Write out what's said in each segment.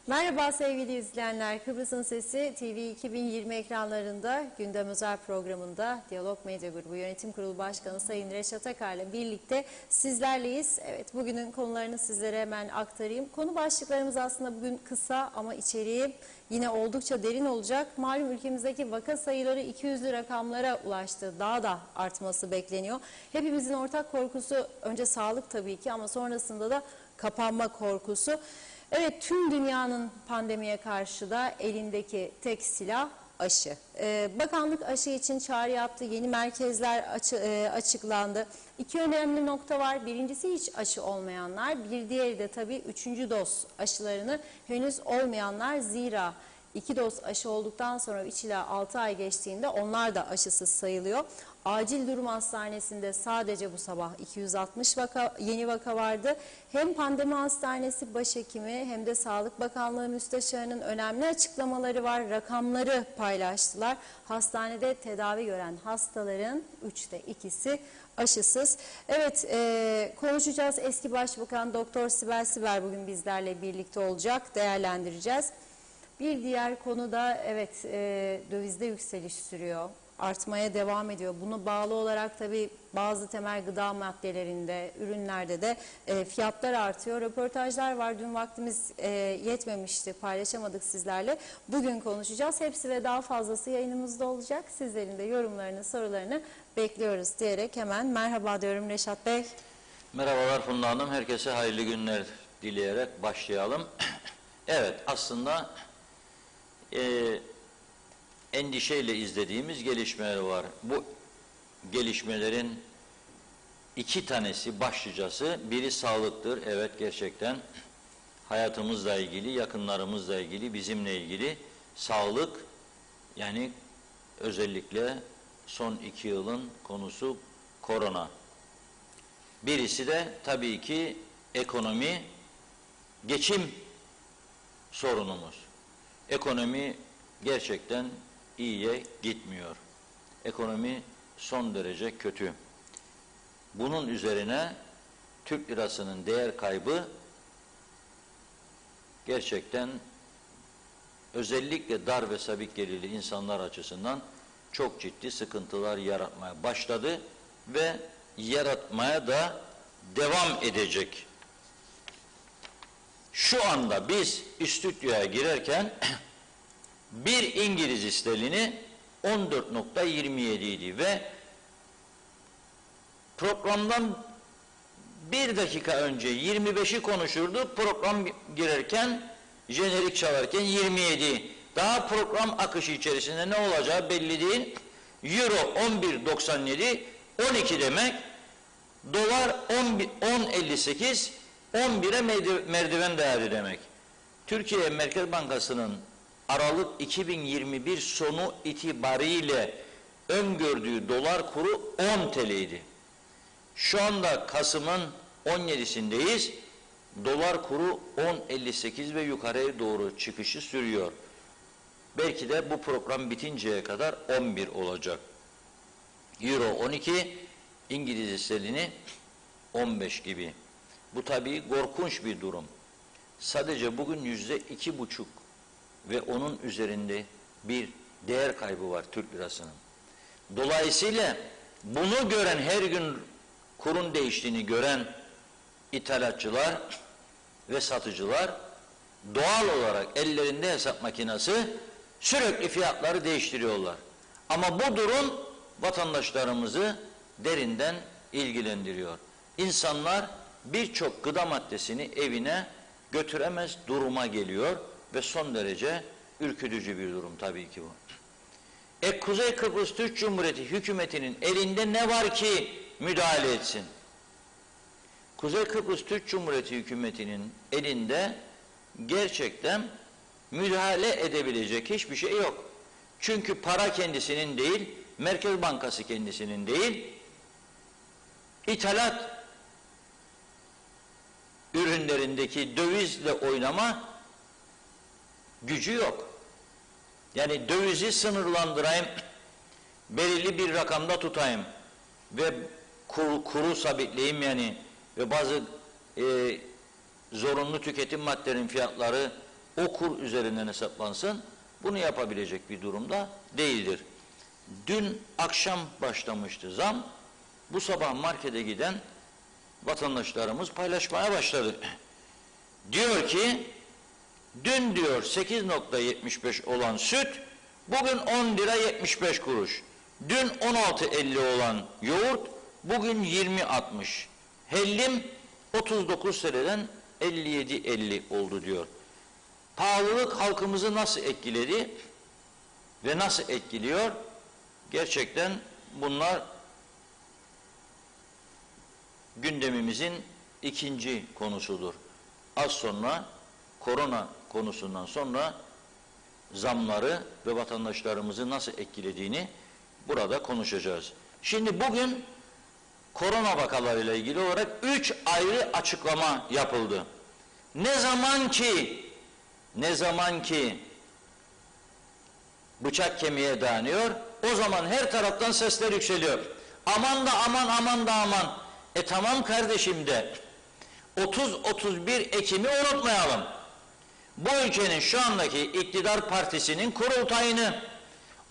Merhaba sevgili izleyenler. Kıbrıs'ın Sesi TV 2020 ekranlarında gündem özel programında Diyalog Medya Grubu Yönetim Kurulu Başkanı Sayın Reşat Akar ile birlikte sizlerleyiz. Evet, bugünün konularını sizlere hemen aktarayım. Konu başlıklarımız aslında bugün kısa ama içeriği yine oldukça derin olacak. Malum ülkemizdeki vaka sayıları 200'lü rakamlara ulaştı. Daha da artması bekleniyor. Hepimizin ortak korkusu önce sağlık tabii ki ama sonrasında da kapanma korkusu. Evet, tüm dünyanın pandemiye karşı da elindeki tek silah aşı. Bakanlık aşı için çağrı yaptı, yeni merkezler açıklandı. İki önemli nokta var. Birincisi hiç aşı olmayanlar, bir diğeri de tabii 3. doz aşılarını henüz olmayanlar. Zira 2 doz aşı olduktan sonra 3 ila 6 ay geçtiğinde onlar da aşısız sayılıyor. Acil durum hastanesinde sadece bu sabah 260 yeni vaka vardı. Hem pandemi hastanesi başhekimi hem de Sağlık Bakanlığı Müsteşarı'nın önemli açıklamaları var. Rakamları paylaştılar. Hastanede tedavi gören hastaların 3'te 2'si aşısız. Evet, konuşacağız. Eski Başbakan Doktor Sibel Siber bugün bizlerle birlikte olacak. Değerlendireceğiz. Bir diğer konu da evet, dövizde yükseliş sürüyor. Artmaya devam ediyor. Buna bağlı olarak tabii bazı temel gıda maddelerinde, ürünlerde de fiyatlar artıyor. Röportajlar var. Dün vaktimiz yetmemişti. Paylaşamadık sizlerle. Bugün konuşacağız. Hepsi ve daha fazlası yayınımızda olacak. Sizlerin de yorumlarını, sorularını bekliyoruz diyerek hemen merhaba diyorum Reşat Bey. Merhabalar Funda Hanım. Herkese hayırlı günler dileyerek başlayalım. Evet, aslında endişeyle izlediğimiz gelişmeler var. Bu gelişmelerin iki tanesi başlıcası, biri sağlıktır. Evet, gerçekten hayatımızla ilgili, yakınlarımızla ilgili, bizimle ilgili sağlık, yani özellikle son 2 yılın konusu korona. Birisi de tabii ki ekonomi, geçim sorunumuz. Ekonomi gerçekten iyiye gitmiyor. Ekonomi son derece kötü. Bunun üzerine Türk lirasının değer kaybı gerçekten özellikle dar ve sabit gelirli insanlar açısından çok ciddi sıkıntılar yaratmaya başladı ve yaratmaya da devam edecek. Şu anda biz stüdyoya girerken bir İngiliz sterlini 14.27 idi ve programdan 1 dakika önce 25'i konuşurdu. Program girerken, jenerik çalarken 27. Daha program akışı içerisinde ne olacağı belli değil. Euro 11.97, 12 demek. Dolar 10.58, 11'e merdiven dayadı demek. Türkiye Merkez Bankası'nın Aralık 2021 sonu itibariyle öngördüğü dolar kuru 10 TL'ydi. Şu anda Kasım'ın 17'sindeyiz. Dolar kuru 10.58 ve yukarıya doğru çıkışı sürüyor. Belki de bu program bitinceye kadar 11 olacak. Euro 12, İngiliz sterlini 15 gibi. Bu tabii korkunç bir durum. Sadece bugün %2,5 ve onun üzerinde bir değer kaybı var Türk lirasının. Dolayısıyla bunu gören, her gün kurun değiştiğini gören ithalatçılar ve satıcılar doğal olarak ellerinde hesap makinesi sürekli fiyatları değiştiriyorlar. Ama bu durum vatandaşlarımızı derinden ilgilendiriyor. İnsanlar birçok gıda maddesini evine götüremez duruma geliyor ve son derece ürkütücü bir durum tabii ki bu. Kuzey Kıbrıs Türk Cumhuriyeti hükümetinin elinde ne var ki müdahale etsin? Kuzey Kıbrıs Türk Cumhuriyeti hükümetinin elinde gerçekten müdahale edebilecek hiçbir şey yok. Çünkü para kendisinin değil, Merkez Bankası kendisinin değil, ithalat ürünlerindeki dövizle oynama gücü yok. Yani dövizi sınırlandırayım, belirli bir rakamda tutayım ve kuru sabitleyeyim yani ve bazı zorunlu tüketim maddelerinin fiyatları o kur üzerinden hesaplansın, bunu yapabilecek bir durumda değildir. Dün akşam başlamıştı zam, bu sabah markete giden vatandaşlarımız paylaşmaya başladı. Diyor ki, dün diyor 8,75 olan süt, bugün 10 lira 75 kuruş. Dün 16,50 olan yoğurt, bugün 20,60. Hellim 39 TL'den 57,50 oldu diyor. Pahalılık halkımızı nasıl etkiledi ve nasıl etkiliyor? Gerçekten bunlar gündemimizin ikinci konusudur. Az sonra korona konusundan sonra zamları ve vatandaşlarımızı nasıl etkilediğini burada konuşacağız. Şimdi bugün korona vakalarıyla ilgili olarak 3 ayrı açıklama yapıldı. Ne zaman ki bıçak kemiğe dayanıyor, o zaman her taraftan sesler yükseliyor. Aman da aman, aman da aman. Tamam kardeşim de 30-31 Ekim'i unutmayalım. Bu ülkenin şu andaki iktidar partisinin kurultayını,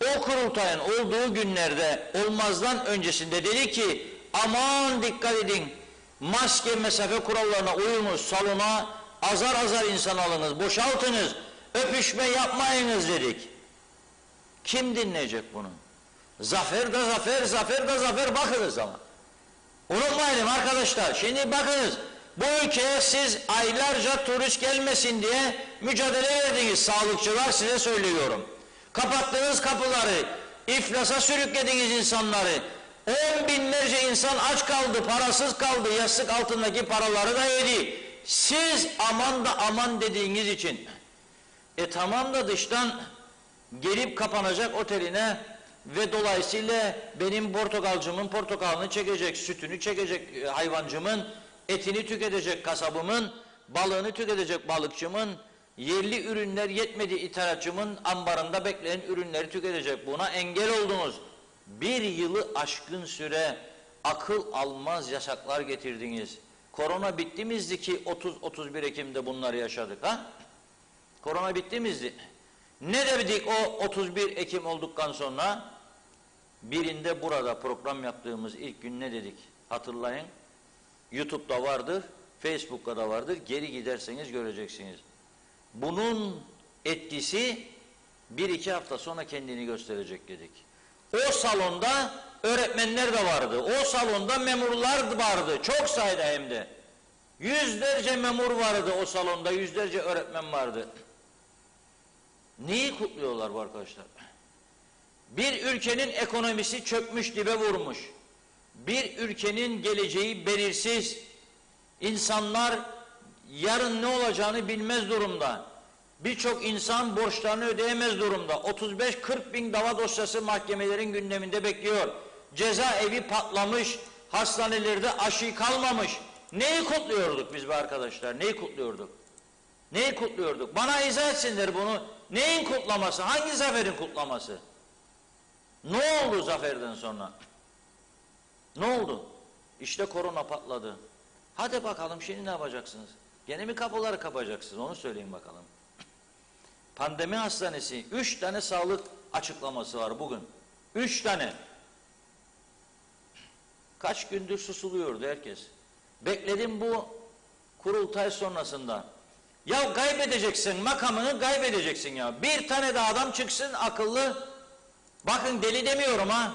o kurultayın olduğu günlerde olmazdan öncesinde dedi ki aman dikkat edin, maske mesafe kurallarına uyunuz, salona azar azar insan alınız, boşaltınız, öpüşme yapmayınız dedik. Kim dinleyecek bunu? Zafer da zafer, zafer da zafer, bakınız ama. Unutmayalım arkadaşlar, şimdi bakınız, bu ülkeye siz aylarca turist gelmesin diye mücadele verdiniz, sağlıkçılar, size söylüyorum. Kapattınız kapıları, iflasa sürüklediniz insanları. 10 binlerce insan aç kaldı, parasız kaldı, yastık altındaki paraları da yedi. Siz aman da aman dediğiniz için, tamam da dıştan gelip kapanacak oteline ve dolayısıyla benim portakalcımın portakalını çekecek, sütünü çekecek hayvancımın, etini tüketecek kasabımın, balığını tüketecek balıkçımın, yerli ürünler yetmedi ithalatçımın ambarında bekleyen ürünleri tüketecek. Buna engel oldunuz. Bir yılı aşkın süre akıl almaz yasaklar getirdiniz. Korona bitti miydi ki 30-31 Ekim'de bunları yaşadık ha? Korona bitti miydi? Ne dedik o 31 Ekim olduktan sonra? Birinde burada program yaptığımız ilk gün ne dedik? Hatırlayın. YouTube'da vardır, Facebook'ta da vardır. Geri giderseniz göreceksiniz. Bunun etkisi 1-2 hafta sonra kendini gösterecek dedik. O salonda öğretmenler de vardı. O salonda memurlar vardı. Çok sayıda hem de. Yüzlerce memur vardı o salonda. Yüzlerce öğretmen vardı. Neyi kutluyorlar bu arkadaşlar? Bir ülkenin ekonomisi çökmüş, dibe vurmuş. Bir ülkenin geleceği belirsiz. İnsanlar yarın ne olacağını bilmez durumda. Birçok insan borçlarını ödeyemez durumda. 35-40 bin dava dosyası mahkemelerin gündeminde bekliyor. Cezaevi patlamış, hastanelerde aşı kalmamış. Neyi kutluyorduk biz be arkadaşlar? Neyi kutluyorduk? Neyi kutluyorduk? Bana izah etsinler bunu. Neyin kutlaması? Hangi zaferin kutlaması? Ne oldu zaferden sonra? Ne oldu? İşte korona patladı. Hadi bakalım şimdi ne yapacaksınız? Gene mi kapıları kapayacaksınız? Onu söyleyin bakalım. Pandemi hastanesi, 3 tane sağlık açıklaması var bugün. 3 tane. Kaç gündür susuluyordu herkes. Bekledim bu kurultay sonrasında. Ya kaybedeceksin, makamını kaybedeceksin ya. Bir tane de adam çıksın akıllı. Bakın deli demiyorum ha.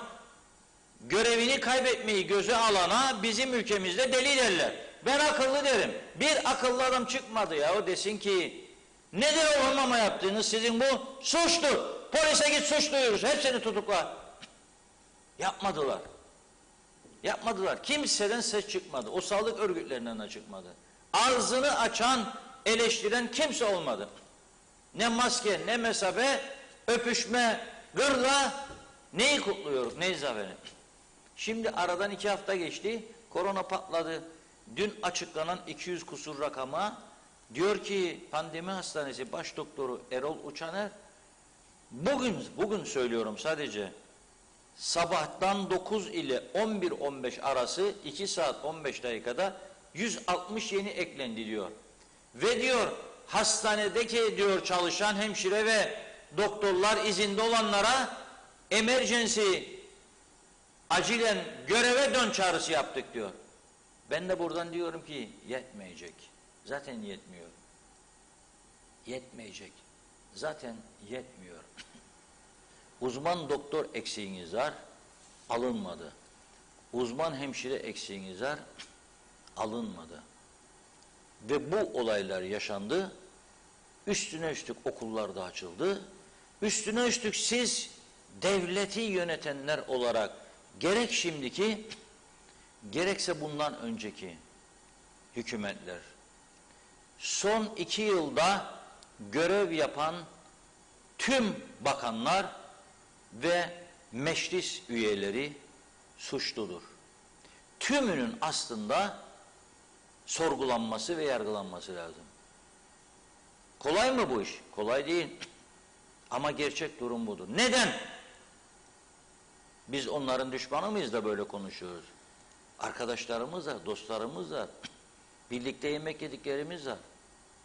Görevini kaybetmeyi göze alana bizim ülkemizde deli derler. Ben akıllı derim. Bir akıllı adam çıkmadı ya. O desin ki nedir o olmama yaptığınız, sizin bu suçtur. Polise git suç duyururuz. Hepsini tutukla. Yapmadılar. Yapmadılar. Kimseden ses çıkmadı. O sağlık örgütlerinden de çıkmadı. Ağzını açan, eleştiren kimse olmadı. Ne maske, ne mesafe, öpüşme, gırla, neyi kutluyoruz, neyi zaferi? Şimdi aradan 2 hafta geçti, korona patladı. Dün açıklanan 200 kusur rakama, diyor ki pandemi hastanesi baş doktoru Erol Uçaner, bugün söylüyorum sadece, sabahtan 9 ile 11-15 arası 2 saat 15 dakikada 160 yeni eklendi diyor. Ve diyor hastanedeki diyor çalışan hemşire ve doktorlar izinde olanlara emergency acilen göreve dön çağrısı yaptık diyor. Ben de buradan diyorum ki yetmeyecek. Zaten yetmiyor. Yetmeyecek. Zaten yetmiyor. Uzman doktor eksiğiniz var, alınmadı. Uzman hemşire eksiğiniz var, alınmadı. Ve bu olaylar yaşandı. Üstüne üstlük okullar da açıldı. Üstüne üstlük siz devleti yönetenler olarak gerek şimdiki gerekse bundan önceki hükümetler son 2 yılda görev yapan tüm bakanlar ve meclis üyeleri suçludur. Tümünün aslında sorgulanması ve yargılanması lazım. Kolay mı bu iş? Kolay değil. Ama gerçek durum budur. Neden? Biz onların düşmanı mıyız da böyle konuşuyoruz? Arkadaşlarımız var, dostlarımız var. Birlikte yemek yediklerimiz var.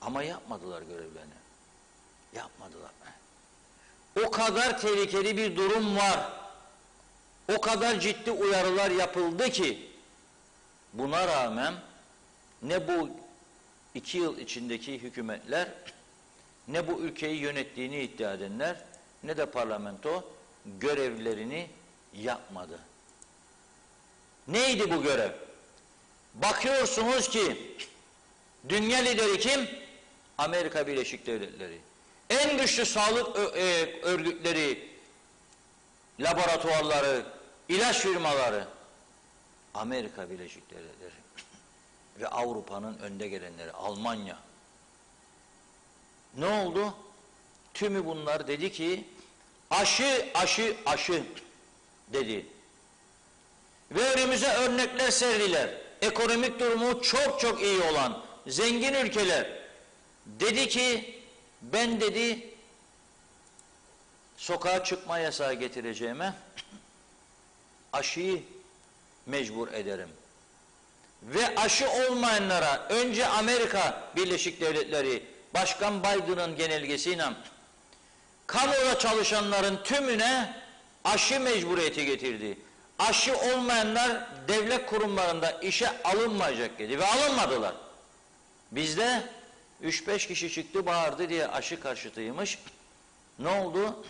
Ama yapmadılar görevlerini. Yapmadılar. O kadar tehlikeli bir durum var. O kadar ciddi uyarılar yapıldı ki buna rağmen ne bu 2 yıl içindeki hükümetler ne bu ülkeyi yönettiğini iddia edenler ne de parlamento görevlerini yapmadı. Neydi bu görev? Bakıyorsunuz ki dünya lideri kim? Amerika Birleşik Devletleri. En güçlü sağlık örgütleri, laboratuvarları, ilaç firmaları Amerika Birleşik Devletleri ve Avrupa'nın önde gelenleri Almanya. Ne oldu? Tümü bunlar dedi ki aşı dedi. Ve önümüze örnekler serdiler. Ekonomik durumu çok çok iyi olan zengin ülkeler dedi ki ben dedi sokağa çıkma yasağı getireceğime aşıyı mecbur ederim. Ve aşı olmayanlara önce Amerika Birleşik Devletleri Başkan Biden'ın genelgesiyle kamuda çalışanların tümüne aşı mecburiyeti getirdi. Aşı olmayanlar devlet kurumlarında işe alınmayacak dedi ve alınmadılar. Bizde 3-5 kişi çıktı bağırdı diye aşı karşıtıymış. Ne oldu?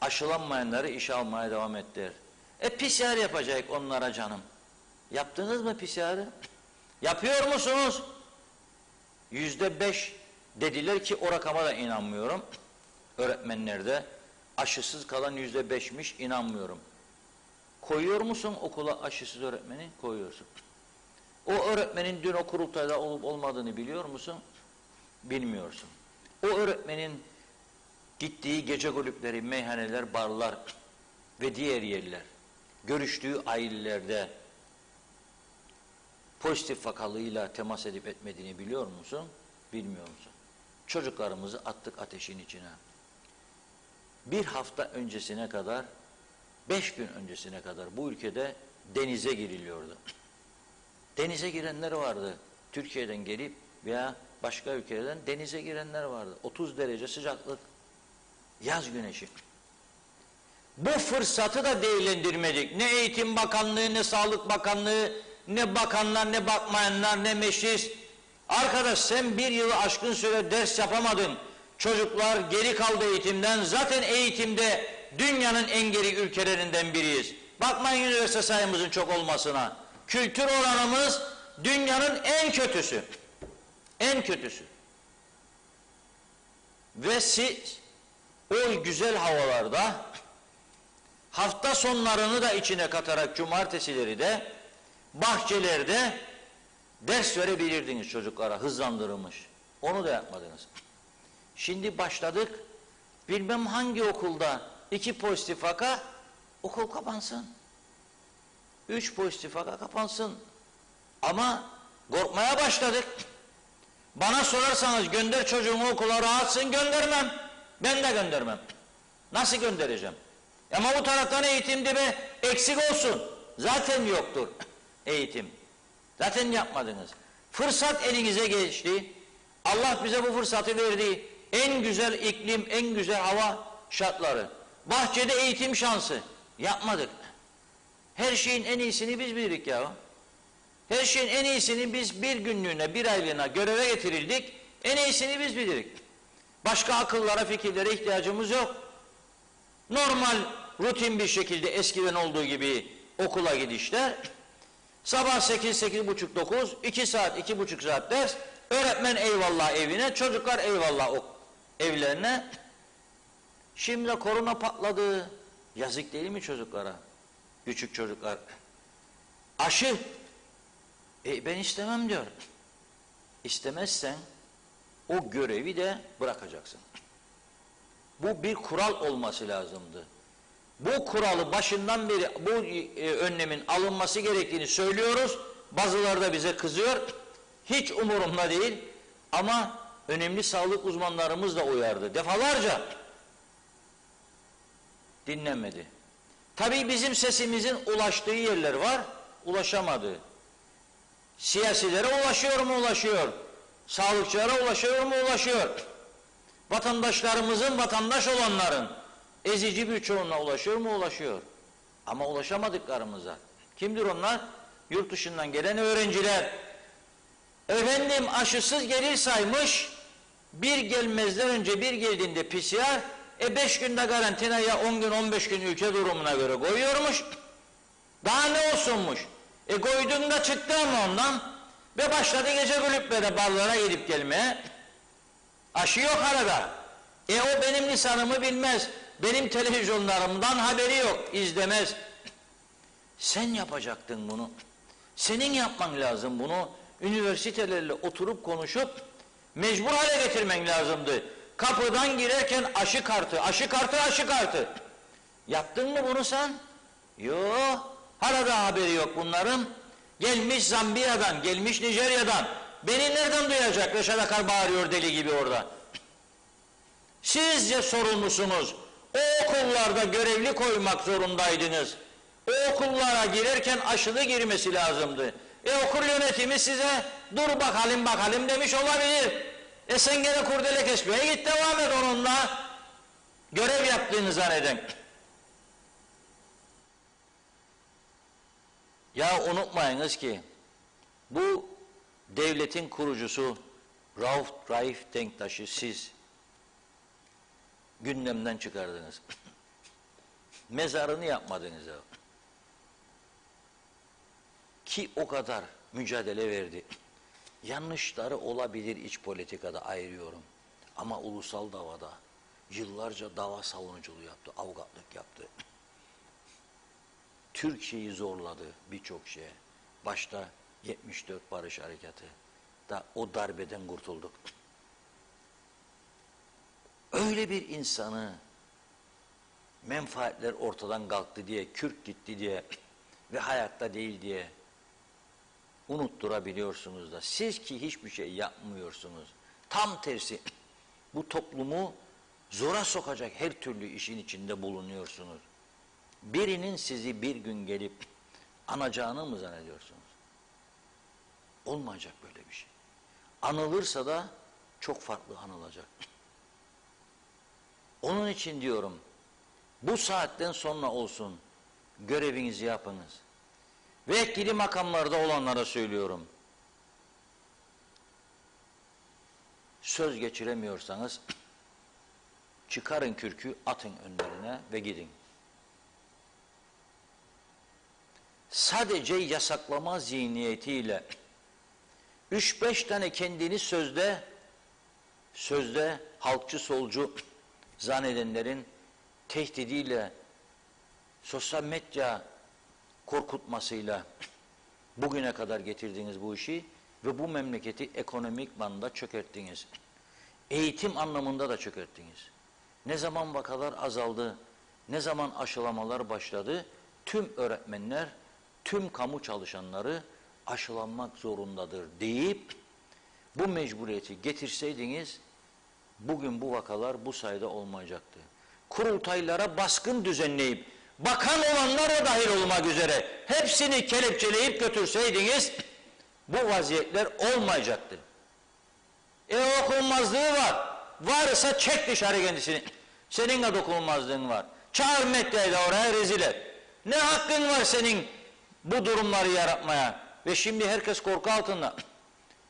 Aşılanmayanları işe almaya devam ettiler. PCR yapacak onlara canım. Yaptınız mı PCR'ı? Yapıyor musunuz? %5 dediler ki o rakama da inanmıyorum. Öğretmenlerde aşısız kalan %5'miş, inanmıyorum. Koyuyor musun okula aşısız öğretmeni? Koyuyorsun. O öğretmenin dün o kurultayda olup olmadığını biliyor musun? Bilmiyorsun. O öğretmenin gittiği gece kulüpleri, meyhaneler, barlar ve diğer yerler, görüştüğü ailelerde pozitif vakalıyla temas edip etmediğini biliyor musun? Bilmiyor musun? Çocuklarımızı attık ateşin içine. Bir hafta öncesine kadar, 5 gün öncesine kadar bu ülkede denize giriliyordu. Denize girenler vardı. Türkiye'den gelip veya başka ülkelerden denize girenler vardı. 30 derece sıcaklık, yaz güneşi. Bu fırsatı da değerlendirmedik. Ne Eğitim Bakanlığı, ne Sağlık Bakanlığı, ne bakanlar, ne bakmayanlar, ne meclis. Arkadaş sen 1 yılı aşkın süre ders yapamadın. Çocuklar geri kaldı eğitimden. Zaten eğitimde dünyanın en geri ülkelerinden biriyiz. Bakmayın üniversite sayımızın çok olmasına. Kültür oranımız dünyanın en kötüsü. En kötüsü. Ve siz o güzel havalarda hafta sonlarını da içine katarak cumartesileri de bahçelerde ders verebilirdiniz çocuklara, hızlandırılmış. Onu da yapmadınız. Şimdi başladık, bilmem hangi okulda 2 pozitif vaka, okul kapansın. 3 pozitif vaka kapansın. Ama korkmaya başladık. Bana sorarsanız gönder çocuğumu okula, rahatsın, göndermem. Ben de göndermem. Nasıl göndereceğim? Ama bu taraftan eğitimde bir eksik olsun. Zaten yoktur eğitim. Zaten yapmadınız. Fırsat elinize geçti. Allah bize bu fırsatı verdi. En güzel iklim, en güzel hava şartları. Bahçede eğitim şansı. Yapmadık. Her şeyin en iyisini biz bildik ya. Her şeyin en iyisini biz bir günlüğüne, bir aylığına göreve getirildik. En iyisini biz bildik. Başka akıllara, fikirlere ihtiyacımız yok. Normal, rutin bir şekilde eskiden olduğu gibi okula gidişler. Sabah 8, 8.30, 9, 2 saat, 2,5 saat ders. Öğretmen eyvallah evine, çocuklar eyvallah evlerine. Şimdi korona patladı. Yazık değil mi çocuklara? Küçük çocuklar. Aşı. Ben istemem diyor. İstemezsen o görevi de bırakacaksın. Bu bir kural olması lazımdı. Bu kuralı başından beri bu önlemin alınması gerektiğini söylüyoruz. Bazıları da bize kızıyor. Hiç umurumda değil. Ama önemli sağlık uzmanlarımız da uyardı. Defalarca dinlenmedi. Tabii bizim sesimizin ulaştığı yerler var, ulaşamadığı. Siyasilere ulaşıyor mu? Ulaşıyor. Sağlıkçılara ulaşıyor mu? Ulaşıyor. Vatandaşlarımızın, vatandaş olanların ezici bir çoğunluğa ulaşıyor mu? Ulaşıyor. Ama ulaşamadıklarımıza. Kimdir onlar? Yurt dışından gelen öğrenciler. Efendim aşısız gelir saymış, bir gelmezden önce bir geldiğinde PCR, 5 günde karantinaya 10 gün 15 gün ülke durumuna göre koyuyormuş. Daha ne olsunmuş? Koyduğunda çıktı ama ondan ve başladı gece kulüplere, barlara gidip gelmeye. Aşı yok arada. O benim lisanımı bilmez. Benim televizyonlarımdan haberi yok, izlemez. Sen yapacaktın bunu. Senin yapman lazım bunu. Üniversitelerle oturup konuşup mecbur hale getirmen lazımdı. Kapıdan girerken aşı kartı, aşı kartı, aşı kartı. Yaptın mı bunu sen? Yok. Arada haberi yok bunların. Gelmiş Zambiya'dan, gelmiş Nijerya'dan. Beni nereden duyacak? Reşat Akar bağırıyor deli gibi orada. Sizce sorumlusunuz. O okullarda görevli koymak zorundaydınız. O okullara girerken aşılı girmesi lazımdı. Okul yönetimi size dur bakalım bakalım demiş olabilir. Sen gene kurdele kesmeye git, devam et onunla. Görev yaptığını zanneden. Ya unutmayınız ki bu devletin kurucusu Raif Denktaş'ı siz gündemden çıkardınız. Mezarını yapmadınız ya. Ki o kadar mücadele verdi. Yanlışları olabilir iç politikada, ayırıyorum. Ama ulusal davada yıllarca dava savunuculuğu yaptı, avukatlık yaptı. Türkiye'yi zorladı birçok şeye. Başta 74 Barış Harekatı da o darbeden kurtulduk. Öyle bir insanı menfaatler ortadan kalktı diye, Kürt gitti diye ve hayatta değil diye unutturabiliyorsunuz da siz ki hiçbir şey yapmıyorsunuz. Tam tersi bu toplumu zora sokacak her türlü işin içinde bulunuyorsunuz. Birinin sizi bir gün gelip anacağını mı zannediyorsunuz? Olmayacak böyle bir şey. Anılırsa da çok farklı anılacak. Onun için diyorum, bu saatten sonra olsun görevinizi yapınız. Ve etkili makamlarda olanlara söylüyorum. Söz geçiremiyorsanız çıkarın kürkü, atın önlerine ve gidin. Sadece yasaklama zihniyetiyle 3-5 tane kendini sözde halkçı solcu zannedenlerin tehdidiyle, sosyal medya korkutmasıyla bugüne kadar getirdiğiniz bu işi ve bu memleketi ekonomik manada çökerttiniz. Eğitim anlamında da çökerttiniz. Ne zaman vakalar azaldı, ne zaman aşılamalar başladı, tüm öğretmenler, tüm kamu çalışanları aşılanmak zorundadır deyip bu mecburiyeti getirseydiniz bugün bu vakalar bu sayede olmayacaktı. Kurultaylara baskın düzenleyip bakan olanlar da dahil olmak üzere hepsini kelepçeleyip götürseydiniz bu vaziyetler olmayacaktı. Dokunulmazlığı var. Varsa çek dışarı kendisini. Senin de dokunulmazlığın var. Çağır medyayı da oraya rezil et. Ne hakkın var senin bu durumları yaratmaya? Ve şimdi herkes korku altında.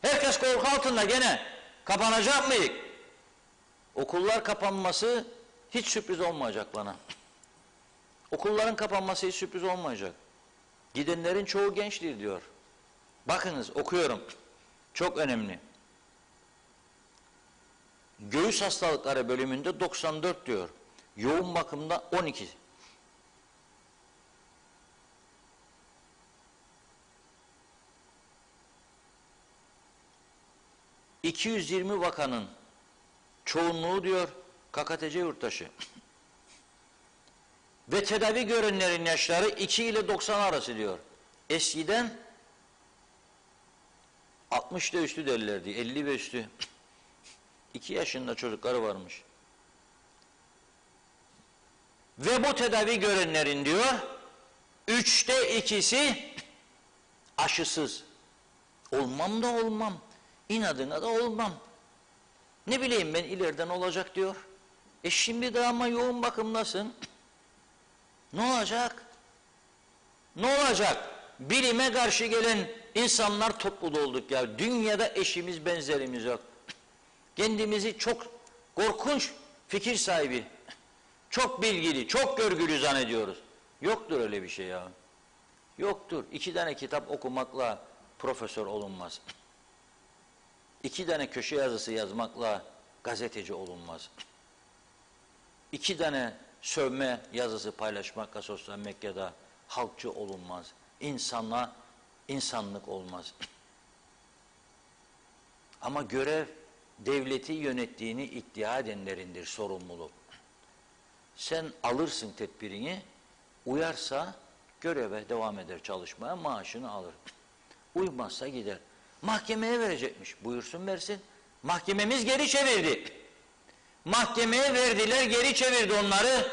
Herkes korku altında gene. Kapanacak mıyız? Okullar kapanması hiç sürpriz olmayacak bana. Okulların kapanması hiç sürpriz olmayacak. Gidenlerin çoğu gençtir diyor. Bakınız okuyorum. Çok önemli. Göğüs hastalıkları bölümünde 94 diyor. Yoğun bakımda 12. ...220 vakanın çoğunluğu diyor KKTC yurttaşı. Ve tedavi görenlerin yaşları 2 ile 90 arası diyor. Eskiden 60'da üstü derlerdi, 50 ve üstü. 2 yaşında çocukları varmış. Ve bu tedavi görenlerin diyor 3'te 2'si aşısız. Olmam da olmam. İnadına da olmam. Ne bileyim ben ileriden olacak diyor. Şimdi de ama yoğun bakımdasın. Ne olacak? Ne olacak? Bilime karşı gelen insanlar topluluğu olduk ya. Dünyada eşimiz benzerimiz yok. Kendimizi çok korkunç fikir sahibi, çok bilgili, çok görgülü zannediyoruz. Yoktur öyle bir şey ya. Yoktur. 2 tane kitap okumakla profesör olunmaz. 2 tane köşe yazısı yazmakla gazeteci olunmaz. 2 tane sövme yazısı paylaşmakla sosyal medyada halkçı olunmaz. İnsanla insanlık olmaz. Ama görev devleti yönettiğini iddia edenlerindir sorumluluk. Sen alırsın tedbirini, uyarsa göreve devam eder çalışmaya, maaşını alır. Uymazsa gider. Mahkemeye verecekmiş, buyursun versin. Mahkememiz geri çevirdi. Mahkemeye verdiler, geri çevirdi onları.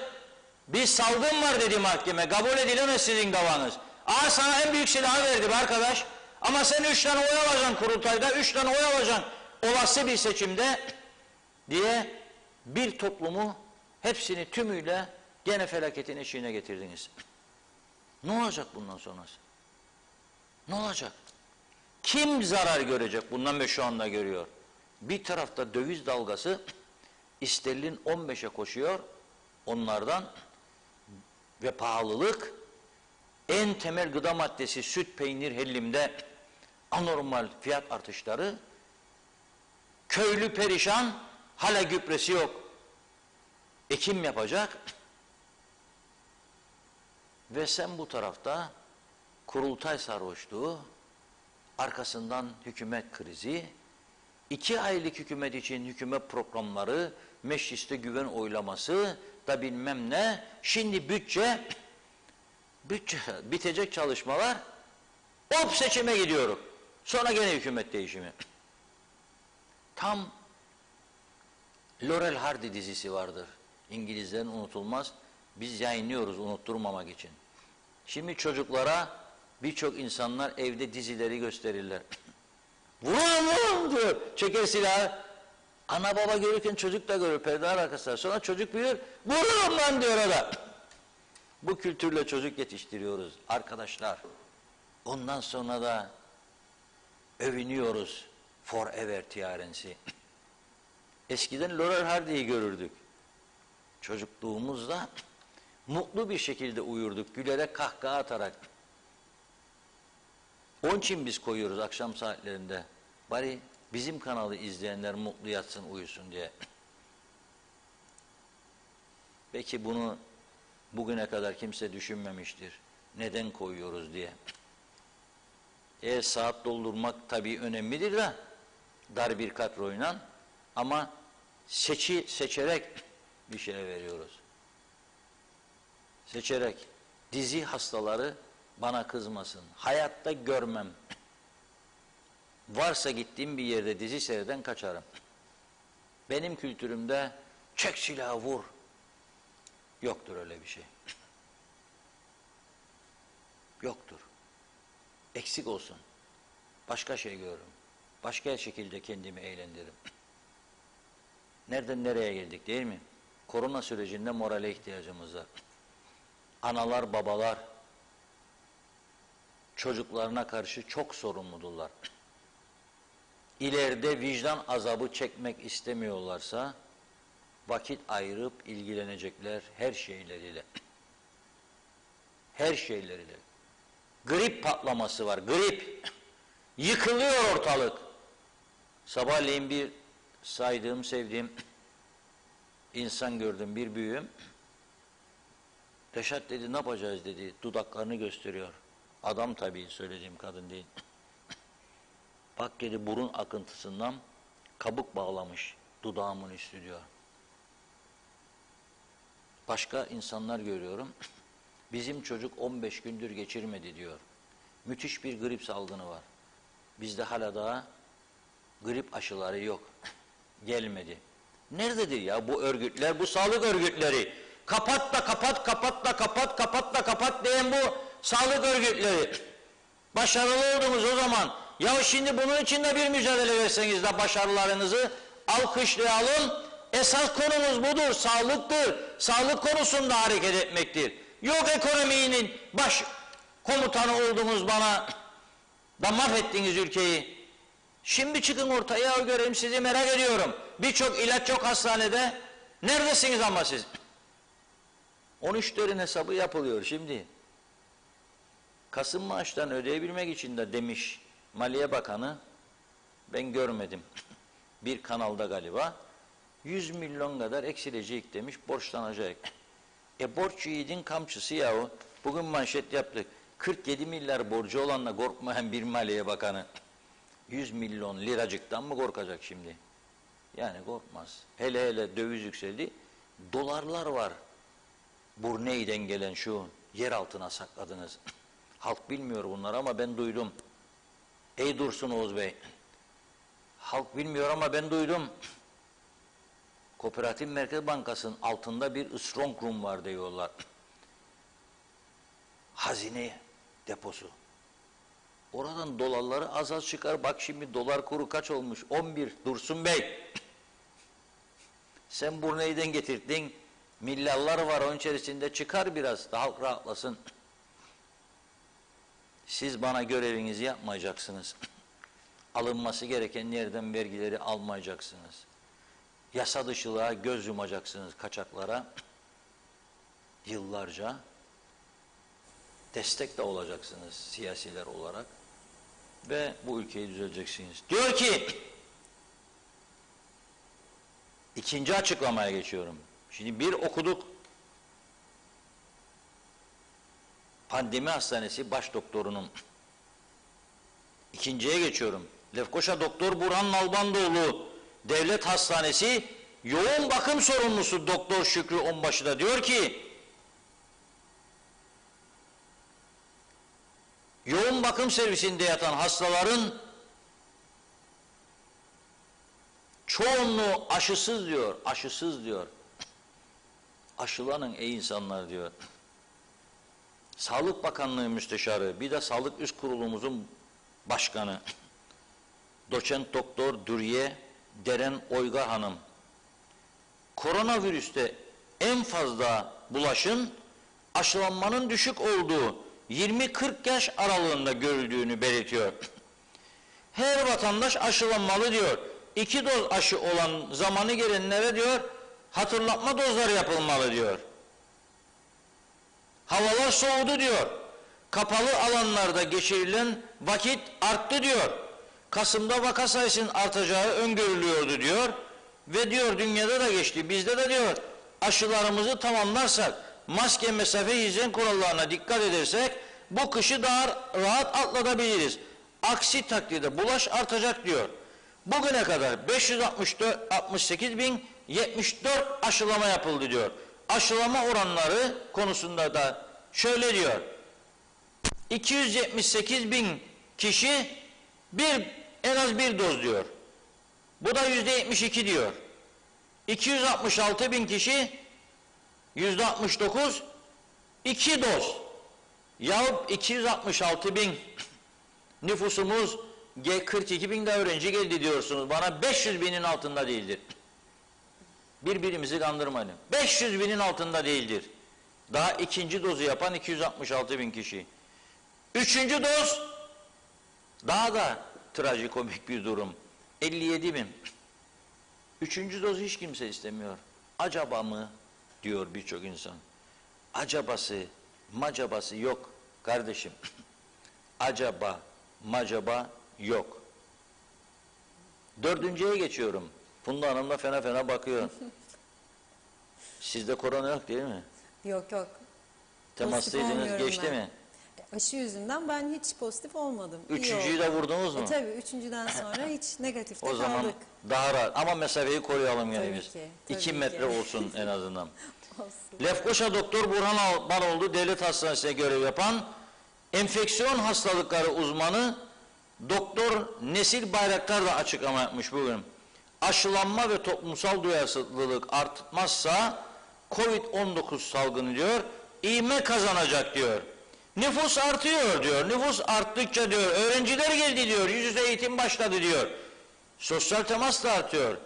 Bir salgın var dedi mahkeme, kabul edilemez sizin davanız. Sana en büyük silahı verdi arkadaş. Ama sen 3 tane oy alacaksın kurultayda, 3 tane oy alacaksın olası bir seçimde diye bir toplumu hepsini tümüyle gene felaketin eşiğine getirdiniz. Ne olacak bundan sonrası? Ne olacak? Kim zarar görecek bundan ve şu anda görüyor? Bir tarafta döviz dalgası sterlin 15'e koşuyor onlardan ve pahalılık en temel gıda maddesi süt, peynir, hellimde anormal fiyat artışları, köylü perişan, hala gübresi yok. Ekim yapacak ve sen bu tarafta kurultay sarhoşluğu, arkasından hükümet krizi, 2 aylık hükümet için hükümet programları, mecliste güven oylaması da bilmem ne, şimdi bütçe bitecek çalışmalar, hop seçime gidiyorum. Sonra gene hükümet değişimi. Tam Laurel Hardy dizisi vardır. İngilizlerin unutulmaz. Biz yayınlıyoruz unutturmamak için. Şimdi çocuklara birçok insanlar evde dizileri gösterirler. Vurun diyor. Çeker silahı. Ana baba görürken çocuk da görür perde arkasında. Sonra çocuk büyür. Vururum lan diyor o da. Bu kültürle çocuk yetiştiriyoruz arkadaşlar. Ondan sonra da övünüyoruz. Forever tiyarensi. Eskiden Laurel Hardy'yi görürdük. Çocukluğumuzda mutlu bir şekilde uyurduk. Gülerek kahkaha atarak. Onun için biz koyuyoruz akşam saatlerinde. Bari bizim kanalı izleyenler mutlu yatsın uyusun diye. Belki bunu bugüne kadar kimse düşünmemiştir. Neden koyuyoruz diye. Saat doldurmak tabii önemlidir de dar bir kadroyla ama seçerek bir şey veriyoruz. Seçerek. Dizi hastaları bana kızmasın. Hayatta görmem. Varsa gittiğim bir yerde dizi seyreden kaçarım. Benim kültürümde çek silahı vur. Yoktur öyle bir şey. Yoktur. Eksik olsun. Başka şey görürüm. Başka şekilde kendimi eğlendiririm. Nereden nereye geldik değil mi? Korona sürecinde morale ihtiyacımız var. Analar, babalar çocuklarına karşı çok sorumludurlar. İleride vicdan azabı çekmek istemiyorlarsa vakit ayırıp ilgilenecekler her şeyleriyle. Her şeyleriyle. Grip patlaması var, grip. Yıkılıyor ortalık. Sabahleyin bir saydığım, sevdiğim insan gördüm, bir büyüğüm. Reşat dedi, ne yapacağız dedi, dudaklarını gösteriyor. Adam tabii, söylediğim kadın değil. Bak dedi, burun akıntısından kabuk bağlamış dudağımın üstü diyor. Başka insanlar görüyorum. Bizim çocuk 15 gündür geçirmedi diyor. Müthiş bir grip salgını var. Bizde hala daha grip aşıları yok. Gelmedi. Nerededir ya bu örgütler, bu sağlık örgütleri? Kapat da kapat, kapat da kapat, kapat da kapat diyen bu sağlık örgütleri. Başarılı oldunuz o zaman. Ya şimdi bunun için de bir mücadele verseniz de başarılarınızı alkışlayalım. Esas konumuz budur, sağlıktır. Sağlık konusunda hareket etmektir. Yok ekonominin baş komutanı oldunuz bana da mahvettiniz ülkeyi. Şimdi çıkın ortaya göreyim, sizi merak ediyorum. Birçok ilaç yok hastanede. Neredesiniz ama siz? 13'lerin hesabı yapılıyor şimdi. Kasım maaştan ödeyebilmek için de demiş Maliye Bakanı, ben görmedim. Bir kanalda galiba 100 milyon kadar eksilecek demiş, borçlanacak. Borç yiğidin kamçısı yahu. Bugün manşet yaptık. 47 milyar borcu olanla korkmayan bir Maliye Bakanı 100 milyon liracıktan mı korkacak şimdi? Yani korkmaz. Hele hele döviz yükseldi. Dolarlar var. Brunei'den gelen şu yer altına sakladınız. Halk bilmiyor bunları ama ben duydum. Ey Dursun Oğuz Bey. Halk bilmiyor ama ben duydum. Kooperatif Merkez Bankası'nın altında bir strong room var diyorlar. Hazine deposu. Oradan dolarları az az çıkar. Bak şimdi dolar kuru kaç olmuş? 11. Dursun Bey. Sen Brunei'den getirdin. Milyarlar var onun içerisinde. Çıkar biraz da halk rahatlasın. Siz bana görevinizi yapmayacaksınız. Alınması gereken yerden vergileri almayacaksınız. Yasa dışılığa göz yumacaksınız, kaçaklara. Yıllarca destek de olacaksınız siyasiler olarak. Ve bu ülkeyi düzelteceksiniz. Diyor ki, ikinci açıklamaya geçiyorum. Şimdi bir okuduk. Pandemi Hastanesi baş doktorunun. İkinciye geçiyorum. Lefkoşa Doktor Burhan Nalbandoğlu Devlet Hastanesi yoğun bakım sorumlusu Doktor Şükrü Onbaşı da diyor ki, yoğun bakım servisinde yatan hastaların çoğunluğu aşısız diyor, aşısız diyor. Aşılanın ey insanlar diyor. Sağlık Bakanlığı Müsteşarı, bir de Sağlık Üst Kurulumuzun başkanı, Doçent Doktor Dürüye Deren Oyga Hanım, koronavirüste en fazla bulaşın aşılanmanın düşük olduğu 20-40 yaş aralığında görüldüğünü belirtiyor. Her vatandaş aşılanmalı diyor. 2 doz aşı olan zamanı gelenlere diyor, hatırlatma dozları yapılmalı diyor. Havalar soğudu diyor. Kapalı alanlarda geçirilen vakit arttı diyor. Kasım'da vaka sayısının artacağı öngörülüyordu diyor. Ve diyor dünyada da geçti. Bizde de diyor aşılarımızı tamamlarsak, maske, mesafe, hijyen kurallarına dikkat edersek bu kışı daha rahat atlatabiliriz. Aksi takdirde bulaş artacak diyor. Bugüne kadar 568.074 aşılama yapıldı diyor. Aşılama oranları konusunda da şöyle diyor. 278.000 kişi en az bir doz diyor. Bu da %72 diyor. 266.000 kişi %69 2 doz. Yahut 266.000 nüfusumuz 42.000 de öğrenci geldi diyorsunuz. Bana 500.000'in altında değildir. Birbirimizi kandırmayalım. 500 binin altında değildir. Daha ikinci dozu yapan 266 bin kişi. Üçüncü doz daha da trajikomik bir durum. 57 bin. Üçüncü dozu hiç kimse istemiyor. Acaba mı diyor birçok insan. Acabası, macabası yok kardeşim. Acaba, macaba yok. Dördüncüye geçiyorum. Funda Hanım da fena fena bakıyor. Sizde korona yok değil mi? Yok yok. Temaslıydınız, olmuyorum geçti ben. mi? Aşı yüzünden ben hiç pozitif olmadım. İyi Üçüncüyü oldu. de vurdunuz mu? Tabii üçüncüden sonra hiç negatifte O zaman kaldık. daha rahat. Ama mesafeyi koruyalım yani Tabii biz. ki, 2 tabii metre ki. olsun en azından. Olsun. Lefkoşa Doktor Burhan Alpmanoğlu Devlet Hastanesi'ne görev yapan enfeksiyon hastalıkları uzmanı Doktor Nesil Bayraktar da açıklama yapmış bugün. Aşılanma ve toplumsal duyarsızlık artmazsa Covid-19 salgını diyor, ivme kazanacak diyor. Nüfus artıyor diyor. Nüfus arttıkça diyor, öğrenciler geldi diyor, yüz yüze eğitim başladı diyor. Sosyal temas da artıyor.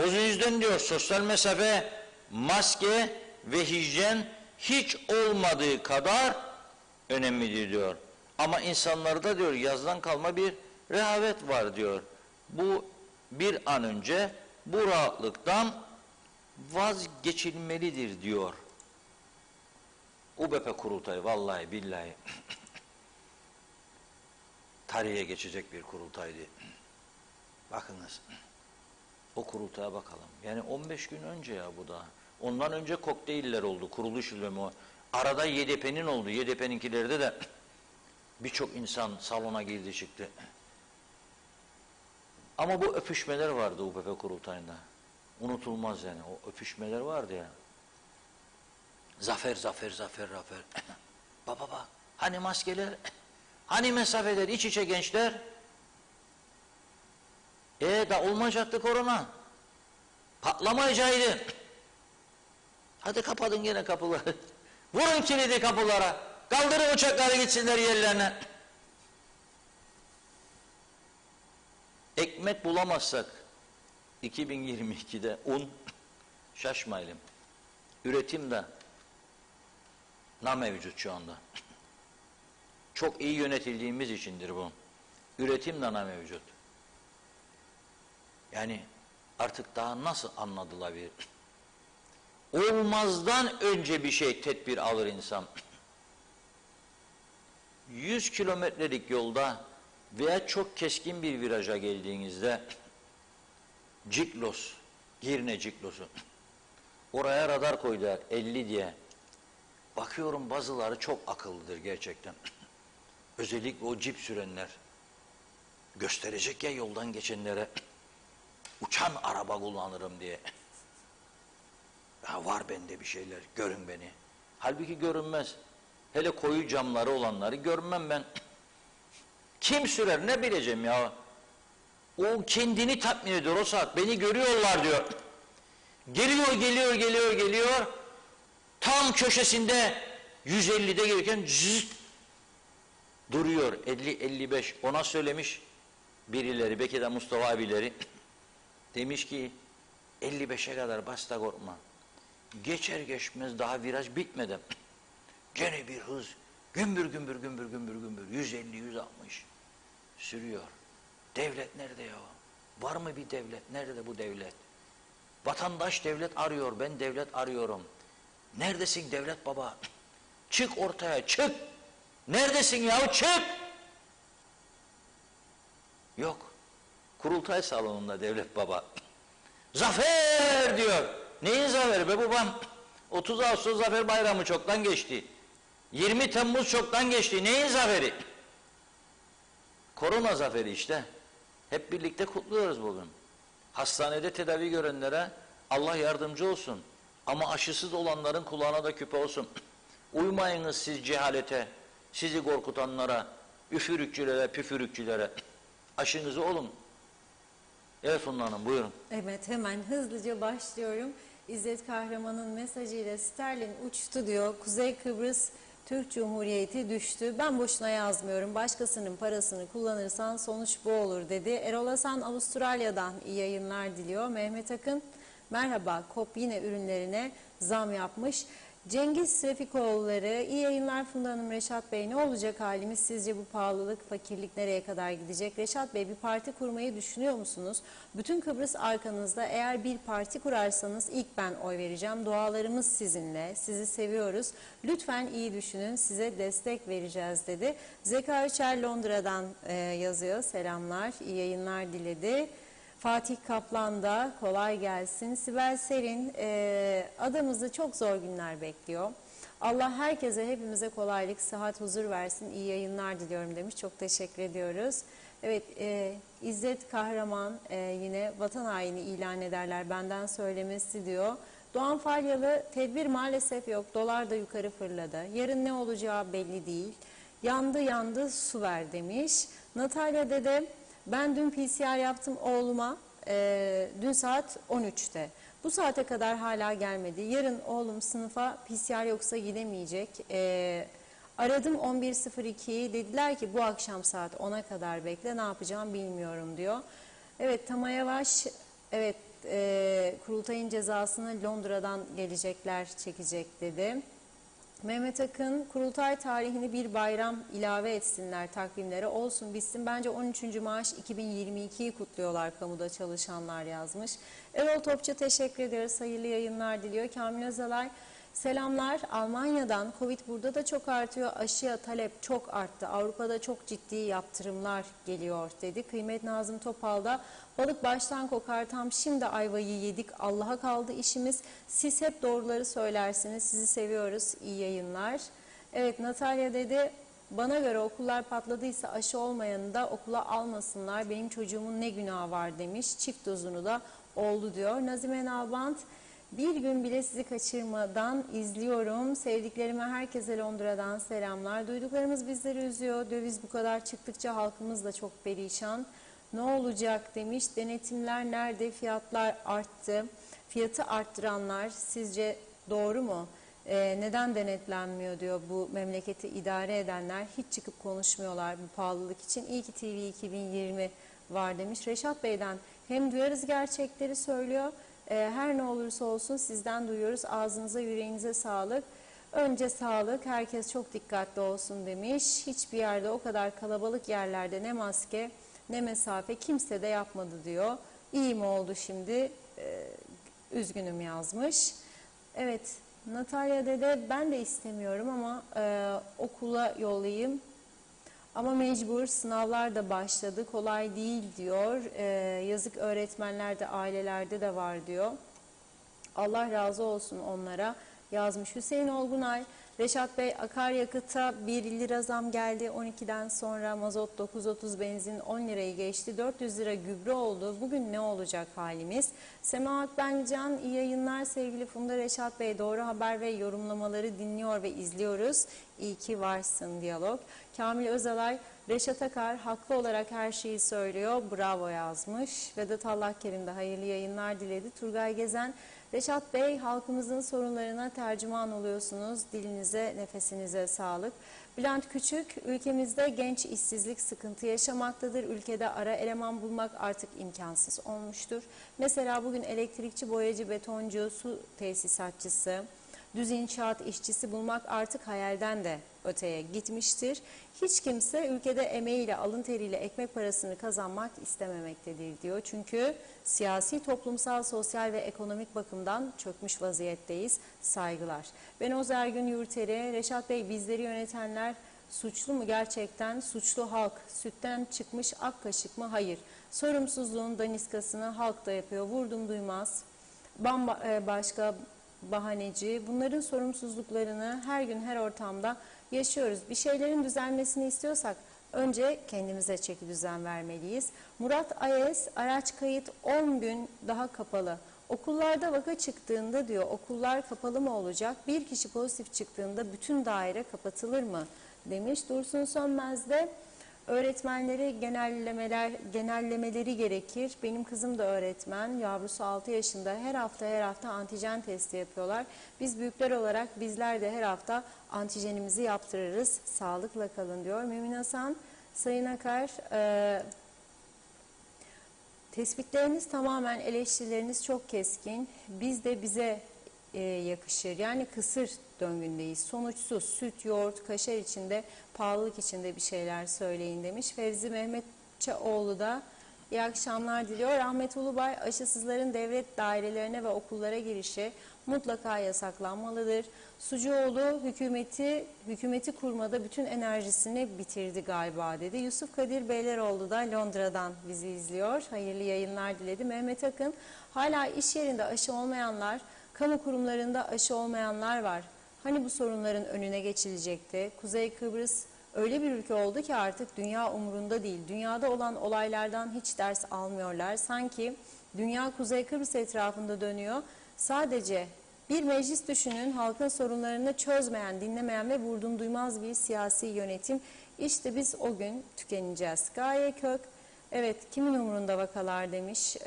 O yüzden diyor sosyal mesafe, maske ve hijyen hiç olmadığı kadar önemlidir diyor. Ama insanlarda diyor yazdan kalma bir rehavet var diyor. Bu bir an önce bu rahatlıktan vazgeçilmelidir diyor. UBP kurultayı vallahi billahi tarihe geçecek bir kurultaydı. Bakınız. O kurultaya bakalım. Yani 15 gün önce ya bu da. Ondan önce kokteyller oldu. Kuruluş yılımı. Arada YDP'nin oldu. YDP'ninkilerde de birçok insan salona girdi çıktı. Ama bu öpüşmeler vardı UBP kurultayında. Unutulmaz yani. O öpüşmeler vardı ya. Zafer, zafer, zafer, zafer. Baba, hani maskeler, hani mesafeler, iç içe gençler. Da olmayacaktı korona. Patlamayacaktı. Hadi kapatın gene kapıları. Vurun kilidi kapılara. Kaldırın uçakları gitsinler yerlerine. Ekmek bulamazsak 2022'de un şaşmayalım. Üretim de namevcut şu anda. Çok iyi yönetildiğimiz içindir bu. Üretim de namevcut. Yani artık daha nasıl anlatılabilir? Olmazdan önce bir şey tedbir alır insan. 100 kilometrelik yolda veya çok keskin bir viraja geldiğinizde Ciklos, Girne Ciklos'u oraya radar koydular 50 diye. Bakıyorum bazıları çok akıllıdır gerçekten. Özellikle o cip sürenler gösterecek ya yoldan geçenlere uçan araba kullanırım diye. Ya var bende bir şeyler, görün beni. Halbuki görünmez. Hele koyu camları olanları görmem ben. Kim sürer ne bileceğim ya. O kendini tatmin ediyor o saat. Beni görüyorlar diyor. Geliyor. Tam köşesinde 150'de gelirken zıt duruyor. 50-55 ona söylemiş birileri, belki de Mustafa abileri. Demiş ki 55'e kadar bas da korkma. Geçer geçmez daha viraj bitmedi. Gene bir hız. Gümbür 150-160 sürüyor. Devlet nerede ya? Var mı bir devlet? Nerede bu devlet? Vatandaş devlet arıyor. Ben devlet arıyorum. Neredesin devlet baba? Çık ortaya çık. Neredesin ya çık. Yok. Kurultay salonunda devlet baba. Zafer diyor. Neyin zaferi be babam? 30 Ağustos Zafer Bayramı çoktan geçti. 20 Temmuz çoktan geçti. Neyin zaferi? Korona zaferi işte. Hep birlikte kutluyoruz bugün. Hastanede tedavi görenlere Allah yardımcı olsun. Ama aşısız olanların kulağına da küpe olsun. Uymayınız siz cehalete, sizi korkutanlara, üfürükçülere, püfürükçülere. Aşınızı olun. Evet Funda Hanım buyurun. Evet hemen hızlıca başlıyorum. İzzet Kahraman'ın mesajıyla sterlin uçtu diyor. Kuzey Kıbrıs Türk Cumhuriyeti düştü. Ben boşuna yazmıyorum. Başkasının parasını kullanırsan sonuç bu olur dedi. Erol Hasan Avustralya'dan iyi yayınlar diliyor. Mehmet Akın Merhaba, KOP yine ürünlerine zam yapmış. Cengiz Refikoğulları, iyi yayınlar Funda Hanım, Reşat Bey. Ne olacak halimiz? Sizce bu pahalılık, fakirlik nereye kadar gidecek? Reşat Bey, bir parti kurmayı düşünüyor musunuz? Bütün Kıbrıs arkanızda, eğer bir parti kurarsanız ilk ben oy vereceğim. Dualarımız sizinle, sizi seviyoruz. Lütfen iyi düşünün, size destek vereceğiz dedi. Zeka Üçer Londra'dan yazıyor, selamlar, iyi yayınlar diledi. Fatih Kaplan da kolay gelsin. Sibel Serin, adamızı çok zor günler bekliyor. Allah herkese, hepimize kolaylık, sıhhat, huzur versin. İyi yayınlar diliyorum demiş. Çok teşekkür ediyoruz. Evet, İzzet Kahraman yine vatan haini ilan ederler benden söylemesi diyor. Doğan Falyalı, tedbir maalesef yok. Dolar da yukarı fırladı. Yarın ne olacağı belli değil. Yandı yandı su ver demiş. Natalya Dede, ben dün PCR yaptım oğluma, dün saat 13'te. Bu saate kadar hala gelmedi. Yarın oğlum sınıfa PCR yoksa gidemeyecek. Aradım 11.02'yi, dediler ki bu akşam saat 10'a kadar bekle, ne yapacağım bilmiyorum diyor. Evet, Tama Yavaş, evet, kurultayın cezasını Londra'dan gelecekler çekecek dedi. Mehmet Akın, kurultay tarihini bir bayram ilave etsinler takvimlere, olsun bitsin. Bence 13. maaş 2022'yi kutluyorlar kamuda çalışanlar yazmış. Erol Topçu, teşekkür ederiz. Hayırlı yayınlar diliyor. Kamil Özalay, selamlar. Almanya'dan, Covid burada da çok artıyor. Aşıya talep çok arttı. Avrupa'da çok ciddi yaptırımlar geliyor dedi. Kıymet Nazım Topal da, balık baştan kokar, tam şimdi ayvayı yedik. Allah'a kaldı işimiz. Siz hep doğruları söylersiniz. Sizi seviyoruz. İyi yayınlar. Evet, Natalya dedi, bana göre okullar patladıysa aşı olmayanı da okula almasınlar. Benim çocuğumun ne günahı var demiş. Çift dozunu da oldu diyor. Nazime Nalbant, bir gün bile sizi kaçırmadan izliyorum. Sevdiklerime, herkese Londra'dan selamlar. Duyduklarımız bizleri üzüyor. Döviz bu kadar çıktıkça halkımız da çok perişan. Ne olacak demiş. Denetimler nerede? Fiyatlar arttı. Fiyatı arttıranlar sizce doğru mu? Neden denetlenmiyor diyor bu memleketi idare edenler. Hiç çıkıp konuşmuyorlar bu pahalılık için. İyi ki TV 2020 var demiş. Reşat Bey'den hem duyarız, gerçekleri söylüyor. Her ne olursa olsun sizden duyuyoruz. Ağzınıza, yüreğinize sağlık. Önce sağlık, herkes çok dikkatli olsun demiş. Hiçbir yerde, o kadar kalabalık yerlerde ne maske ne mesafe kimse de yapmadı diyor. İyi mi oldu şimdi? Üzgünüm yazmış. Evet, Natalya Dede, ben de istemiyorum ama okula yollayayım. Ama mecbur, sınavlar da başladı, kolay değil diyor. Yazık, öğretmenlerde, ailelerde de var diyor. Allah razı olsun onlara yazmış. Hüseyin Olgunay, Reşat Bey, akaryakıta 1 lira zam geldi. 12'den sonra mazot 9.30, benzin 10 lirayı geçti. 400 lira gübre oldu. Bugün ne olacak halimiz? Sema Akbencan, iyi yayınlar sevgili Funda. Reşat Bey, doğru haber ve yorumlamaları dinliyor ve izliyoruz. İyi ki varsın diyalog. Kamil Özalay, Reşat Akar haklı olarak her şeyi söylüyor. Bravo yazmış. Vedat Allahkerim de hayırlı yayınlar diledi. Turgay Gezen, Reşat Bey, halkımızın sorunlarına tercüman oluyorsunuz. Dilinize, nefesinize sağlık. Bülent Küçük, ülkemizde genç işsizlik sıkıntı yaşamaktadır. Ülkede ara eleman bulmak artık imkansız olmuştur. Mesela bugün elektrikçi, boyacı, betoncu, su tesisatçısı, düz inşaat işçisi bulmak artık hayalden de öteye gitmiştir. Hiç kimse ülkede emeğiyle, alın teriyle ekmek parasını kazanmak istememektedir diyor. Çünkü siyasi, toplumsal, sosyal ve ekonomik bakımdan çökmüş vaziyetteyiz. Saygılar. Ben Ozergün Yurteri, Reşat Bey, bizleri yönetenler suçlu mu gerçekten? Suçlu halk. Sütten çıkmış ak kaşık mı? Hayır. Sorumsuzluğun daniskasını halk da yapıyor. Vurdum duymaz. Başka bahaneci. Bunların sorumsuzluklarını her gün, her ortamda yaşıyoruz. Bir şeylerin düzelmesini istiyorsak önce kendimize çeki düzen vermeliyiz. Murat Ayes, araç kayıt 10 gün daha kapalı. Okullarda vaka çıktığında diyor, okullar kapalı mı olacak? Bir kişi pozitif çıktığında bütün daire kapatılır mı demiş. Dursun Sönmez de, öğretmenleri genellemeleri gerekir. Benim kızım da öğretmen, yavrusu 6 yaşında, her hafta antijen testi yapıyorlar. Biz büyükler olarak bizler de her hafta antijenimizi yaptırırız. Sağlıkla kalın diyor. Mümin Hasan, Sayın Akar, Tespitleriniz tamamen, eleştirileriniz çok keskin. Biz de bize yakışır. Yani kısır döngündeyiz. Sonuçsuz süt, yoğurt, kaşar içinde, pahalılık içinde bir şeyler söyleyin demiş. Fevzi Mehmetçioğlu da iyi akşamlar diliyor. Ahmet Ulubay, aşısızların devlet dairelerine ve okullara girişi mutlaka yasaklanmalıdır. Sucuoğlu hükümeti kurmada bütün enerjisini bitirdi galiba dedi. Yusuf Kadir Beyleroğlu da Londra'dan bizi izliyor. Hayırlı yayınlar diledi. Mehmet Akın, hala iş yerinde aşı olmayanlar, kamu kurumlarında aşı olmayanlar var. Hani bu sorunların önüne geçilecekti? Kuzey Kıbrıs öyle bir ülke oldu ki artık dünya umurunda değil. Dünyada olan olaylardan hiç ders almıyorlar. Sanki dünya Kuzey Kıbrıs etrafında dönüyor. Sadece bir meclis düşünün, halkın sorunlarını çözmeyen, dinlemeyen ve vurdum duymaz bir siyasi yönetim. İşte biz o gün tükeneceğiz. Gaye Kök, evet kimin umurunda vakalar demiş.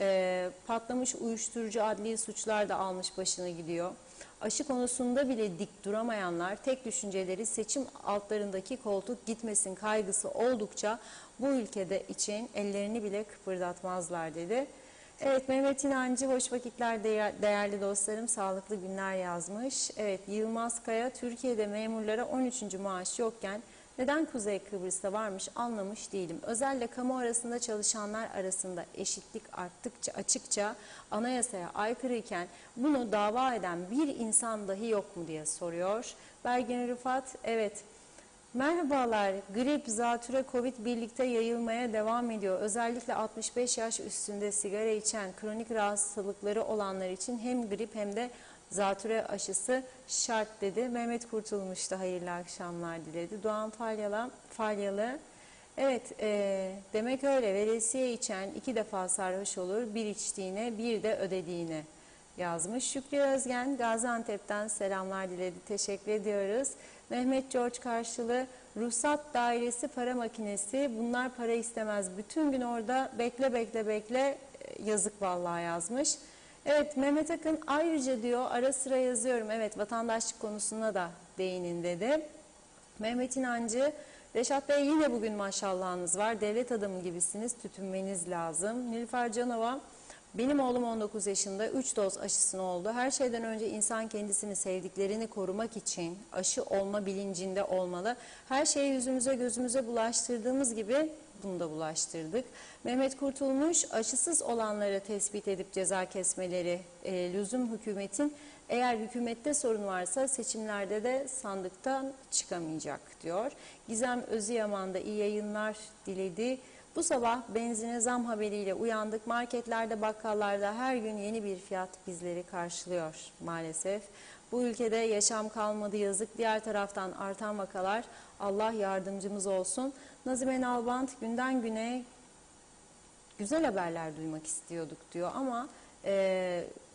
Patlamış uyuşturucu, adli suçlar da almış başını gidiyor. Aşı konusunda bile dik duramayanlar, tek düşünceleri seçim altlarındaki koltuk gitmesin kaygısı oldukça bu ülkede için ellerini bile kıpırdatmazlar dedi. Evet, Mehmet İnancı, hoş vakitler değerli dostlarım, sağlıklı günler yazmış. Evet, Yılmaz Kaya, Türkiye'de memurlara 13. maaş yokken neden Kuzey Kıbrıs'ta varmış anlamış değilim. Özelle kamu arasında çalışanlar arasında eşitlik arttıkça açıkça anayasaya aykırıyken bunu dava eden bir insan dahi yok mu diye soruyor. Bergin Rıfat, evet. Merhabalar, grip, zatüre, covid birlikte yayılmaya devam ediyor. Özellikle 65 yaş üstünde sigara içen, kronik rahatsızlıkları olanlar için hem grip hem de zatüre aşısı şart dedi. Mehmet Kurtulmuş da hayırlı akşamlar diledi. Doğan Falyalı, evet demek öyle, veresiye içen 2 defa sarhoş olur, bir içtiğine bir de ödediğine yazmış. Şükrü Özgen Gaziantep'ten selamlar diledi. Teşekkür ediyoruz. Mehmet George karşılığı ruhsat dairesi para makinesi, bunlar para istemez. Bütün gün orada bekle yazık vallahi yazmış. Evet, Mehmet Akın ayrıca diyor ara sıra yazıyorum. Evet, vatandaşlık konusuna da değinin dedi. Mehmet İnancı, Reşat Bey yine bugün maşallahınız var. Devlet adamı gibisiniz, tütünmeniz lazım. Nilüfer Canova, benim oğlum 19 yaşında 3 doz aşısını oldu. Her şeyden önce insan kendisini, sevdiklerini korumak için aşı olma bilincinde olmalı. Her şeyi yüzümüze gözümüze bulaştırdığımız gibi bunu da bulaştırdık. Mehmet Kurtulmuş, aşısız olanları tespit edip ceza kesmeleri lüzum hükümetin. Eğer hükümette sorun varsa seçimlerde de sandıktan çıkamayacak diyor. Gizem Özyaman da iyi yayınlar diledi. Bu sabah benzine zam haberiyle uyandık. Marketlerde, bakkallarda her gün yeni bir fiyat bizleri karşılıyor maalesef. Bu ülkede yaşam kalmadı yazık. Diğer taraftan artan vakalar, Allah yardımcımız olsun. Nazime Nalbant, günden güne güzel haberler duymak istiyorduk diyor ama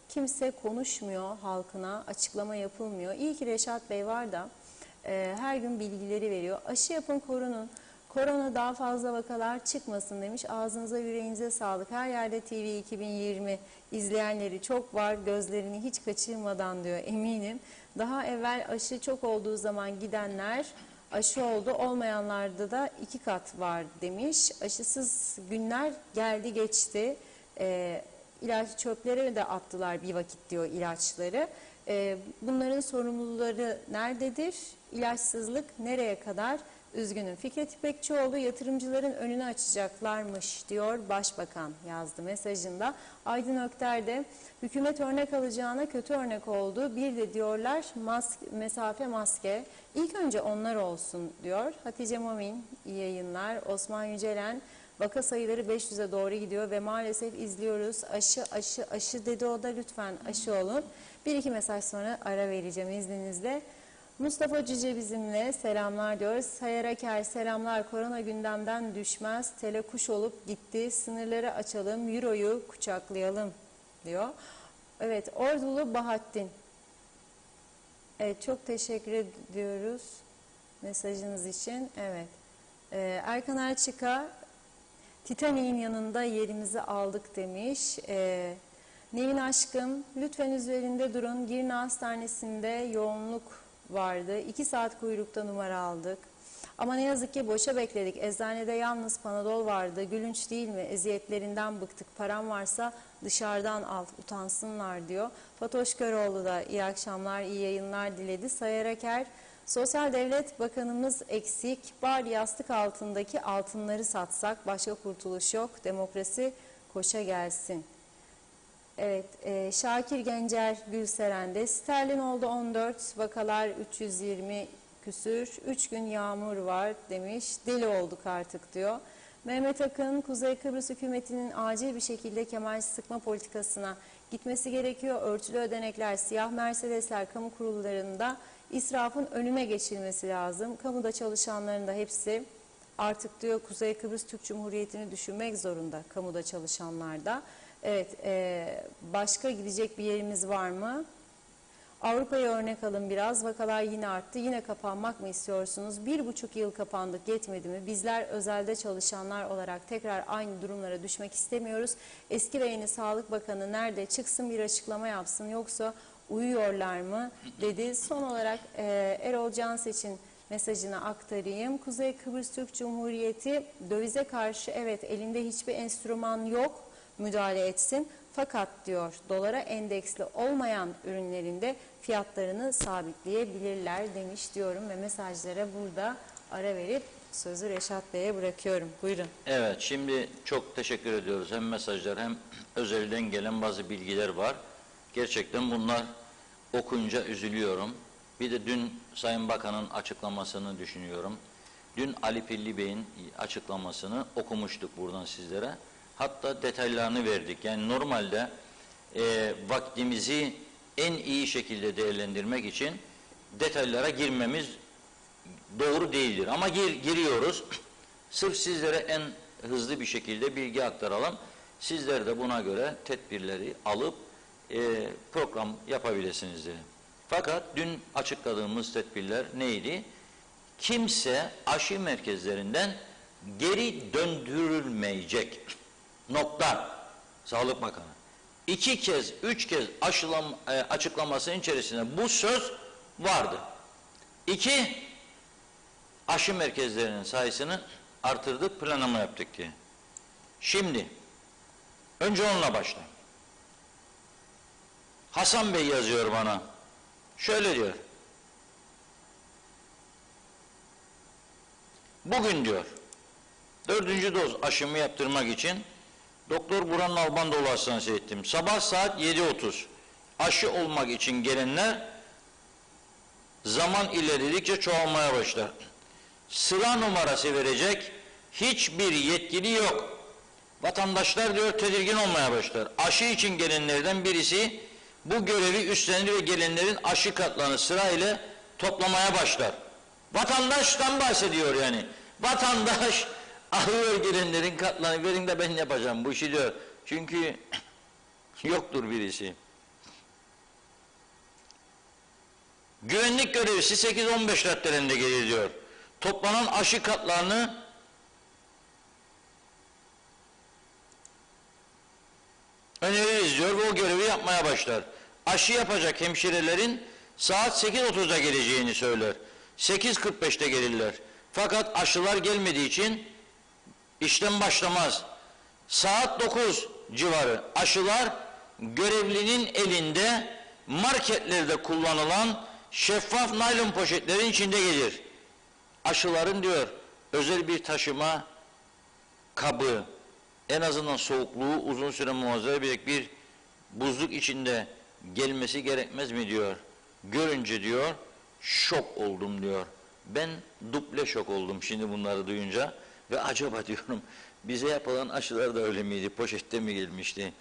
kimse konuşmuyor halkına, açıklama yapılmıyor. İyi ki Reşat Bey var da her gün bilgileri veriyor. Aşı yapın, korunun. Korona daha fazla vakalar çıkmasın demiş. Ağzınıza yüreğinize sağlık. Her yerde TV 2020 izleyenleri çok var. Gözlerini hiç kaçırmadan diyor, eminim. Daha evvel aşı çok olduğu zaman gidenler aşı oldu. Olmayanlarda da 2 kat var demiş. Aşısız günler geldi geçti. İlaç çöplere de attılar bir vakit diyor ilaçları. Bunların sorumluları nerededir? İlaçsızlık nereye kadar? Üzgünüm. Fikret İpekçioğlu, yatırımcıların önünü açacaklarmış diyor Başbakan yazdı mesajında. Aydın Ökter de hükümet örnek alacağına kötü örnek oldu. Bir de diyorlar mesafe maske. İlk önce onlar olsun diyor. Hatice Momin, iyi yayınlar. Osman Yücelen, vaka sayıları 500'e doğru gidiyor ve maalesef izliyoruz. Aşı dedi o da, lütfen aşı olun. 1-2 mesaj sonra ara vereceğim izninizle. Mustafa Cüce bizimle, selamlar diyoruz. Sayar Aker, selamlar. Korona gündemden düşmez. Telekuş olup gitti. Sınırları açalım. Euro'yu kucaklayalım diyor. Evet, Ordulu Bahattin. Evet, çok teşekkür ediyoruz mesajınız için. Evet. Erkan Erçika, Titanik'in yanında yerimizi aldık demiş. Nevin Aşkım, lütfen üzerinde durun. Girne Hastanesi'nde yoğunluk vardı. 2 saat kuyrukta numara aldık. Ama ne yazık ki boşa bekledik. Eczanede yalnız Panadol vardı. Gülünç değil mi? Eziyetlerinden bıktık. Param varsa dışarıdan al, utansınlar diyor. Fatoş Köroğlu da iyi akşamlar, iyi yayınlar diledi. Sayar Aker, Sosyal Devlet Bakanımız eksik. Bari yastık altındaki altınları satsak. Başka kurtuluş yok. Demokrasi koşa gelsin. Evet, Şakir Gencer Gülseren'de sterlin oldu 14, vakalar 320 küsür, 3 gün yağmur var demiş, deli olduk artık diyor. Mehmet Akın, Kuzey Kıbrıs hükümetinin acil bir şekilde kemal sıkma politikasına gitmesi gerekiyor. Örtülü ödenekler, siyah Mercedesler kamu kurullarında israfın önüne geçilmesi lazım. Kamuda çalışanların da hepsi artık diyor Kuzey Kıbrıs Türk Cumhuriyeti'ni düşünmek zorunda kamuda çalışanlar da. Evet, başka gidecek bir yerimiz var mı? Avrupa'ya örnek alın biraz. Vakalar yine arttı. Yine kapanmak mı istiyorsunuz? 1,5 yıl kapandık, yetmedi mi? Bizler özelde çalışanlar olarak tekrar aynı durumlara düşmek istemiyoruz. Eski ve yeni Sağlık Bakanı nerede? Çıksın bir açıklama yapsın. Yoksa uyuyorlar mı? Dedi. Son olarak Erol Canseç'in mesajını aktarayım. Kuzey Kıbrıs Türk Cumhuriyeti dövize karşı evet elinde hiçbir enstrüman yok, müdahale etsin. Fakat diyor dolara endeksli olmayan ürünlerinde fiyatlarını sabitleyebilirler demiş diyorum ve mesajlara burada ara verip sözü Reşat Bey'e bırakıyorum. Buyurun. Evet, şimdi çok teşekkür ediyoruz. Hem mesajlar hem özelden gelen bazı bilgiler var. Gerçekten bunlar okuyunca üzülüyorum. Bir de dün Sayın Bakan'ın açıklamasını düşünüyorum. Dün Ali Pilli Bey'in açıklamasını okumuştuk buradan sizlere. Hatta detaylarını verdik. Yani normalde vaktimizi en iyi şekilde değerlendirmek için detaylara girmemiz doğru değildir. Ama giriyoruz. Sırf sizlere en hızlı bir şekilde bilgi aktaralım. Sizler de buna göre tedbirleri alıp program yapabilirsiniz diye. Fakat dün açıkladığımız tedbirler neydi? Kimse aşı merkezlerinden geri döndürülmeyecek. Nokta. Sağlık Bakanı. 2 kez, 3 kez açıklamasının içerisinde bu söz vardı. 2, aşı merkezlerinin sayısını artırdık, planlama yaptık diye. Şimdi, önce onunla başlayayım. Hasan Bey yazıyor bana. Şöyle diyor. Bugün diyor, 4. doz aşımı yaptırmak için Doktor Burhan Nalbandoğlu Hastanesi'ne gittim. Sabah saat 7:30. Aşı olmak için gelenler zaman ilerledikçe çoğalmaya başlar. Sıra numarası verecek hiçbir yetkili yok. Vatandaşlar diyor tedirgin olmaya başlar. Aşı için gelenlerden birisi bu görevi üstlenir ve gelenlerin aşı kartlarını sırayla toplamaya başlar. Vatandaştan bahsediyor yani. Vatandaş alıyor gelenlerin kartlarını, verin de ben yapacağım bu işi diyor. Çünkü yoktur birisi. Güvenlik görevlisi 8-15 raddelerinde gelir diyor. Toplanan aşı kartlarını öneririz diyor ve o görevi yapmaya başlar. Aşı yapacak hemşirelerin saat 8:30'da geleceğini söyler. 8:45'te gelirler. Fakat aşılar gelmediği için işlem başlamaz. Saat 9 civarı aşılar görevlinin elinde marketlerde kullanılan şeffaf naylon poşetlerin içinde gelir. Aşıların diyor özel bir taşıma kabı, en azından soğukluğu uzun süre muhafaza edebilecek bir buzluk içinde gelmesi gerekmez mi diyor. Görünce diyor şok oldum diyor. Ben duble şok oldum şimdi bunları duyunca ve acaba diyorum bize yapılan aşılar da öyle miydi? Poşette mi gelmişti?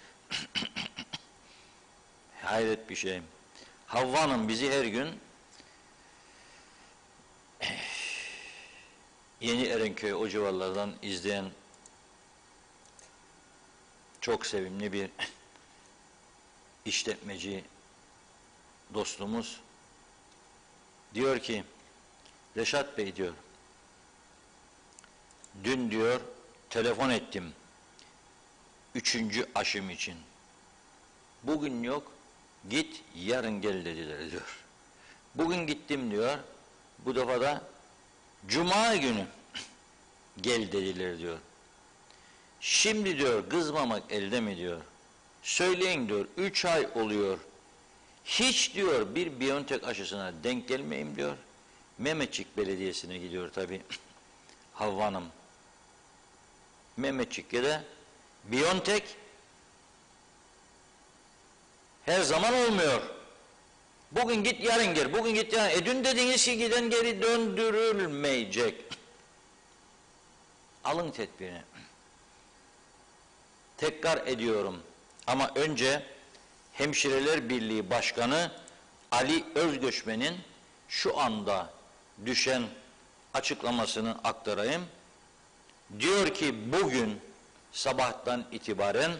Hayret bir şey. Havva Hanım bizi her gün Yeni Erenköy o civarlardan izleyen çok sevimli bir işletmeci dostumuz diyor ki Reşat Bey diyor dün diyor telefon ettim 3. aşım için. Bugün yok git yarın gel dediler diyor. Bugün gittim diyor. Bu defa da Cuma günü gel dediler diyor. Şimdi diyor kızmamak elde mi diyor. Söyleyin diyor 3 ay oluyor. Hiç diyor bir Biontech aşısına denk gelmeyeyim diyor. Mehmetçik Belediyesi'ne gidiyor tabi Havva Hanım. Mehmetçik'e de Biontech her zaman olmuyor. Bugün git yarın gel. Bugün git yarın. Dün dediğiniz şey giden geri döndürülmeyecek. Alın tedbirini. Tekrar ediyorum. Ama önce Hemşireler Birliği Başkanı Ali Özgöçmen'in şu anda düşen açıklamasını aktarayım. Diyor ki bugün sabahtan itibaren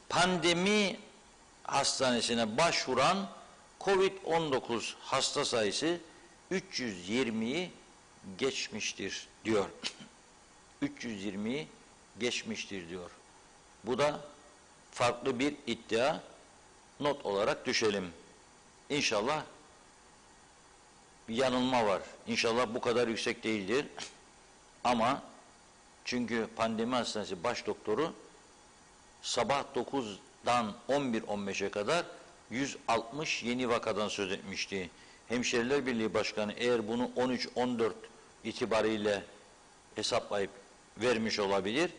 pandemi hastanesine başvuran COVID-19 hasta sayısı 320'yi geçmiştir diyor. 320'yi geçmiştir diyor. Bu da farklı bir iddia, not olarak düşelim. İnşallah bir yanılma var. İnşallah bu kadar yüksek değildir. Ama çünkü pandemi hastanesi baş doktoru sabah 9'dan 11-15'e kadar 160 yeni vakadan söz etmişti. Hemşireler Birliği Başkanı eğer bunu 13-14 itibariyle hesaplayıp vermiş olabilir.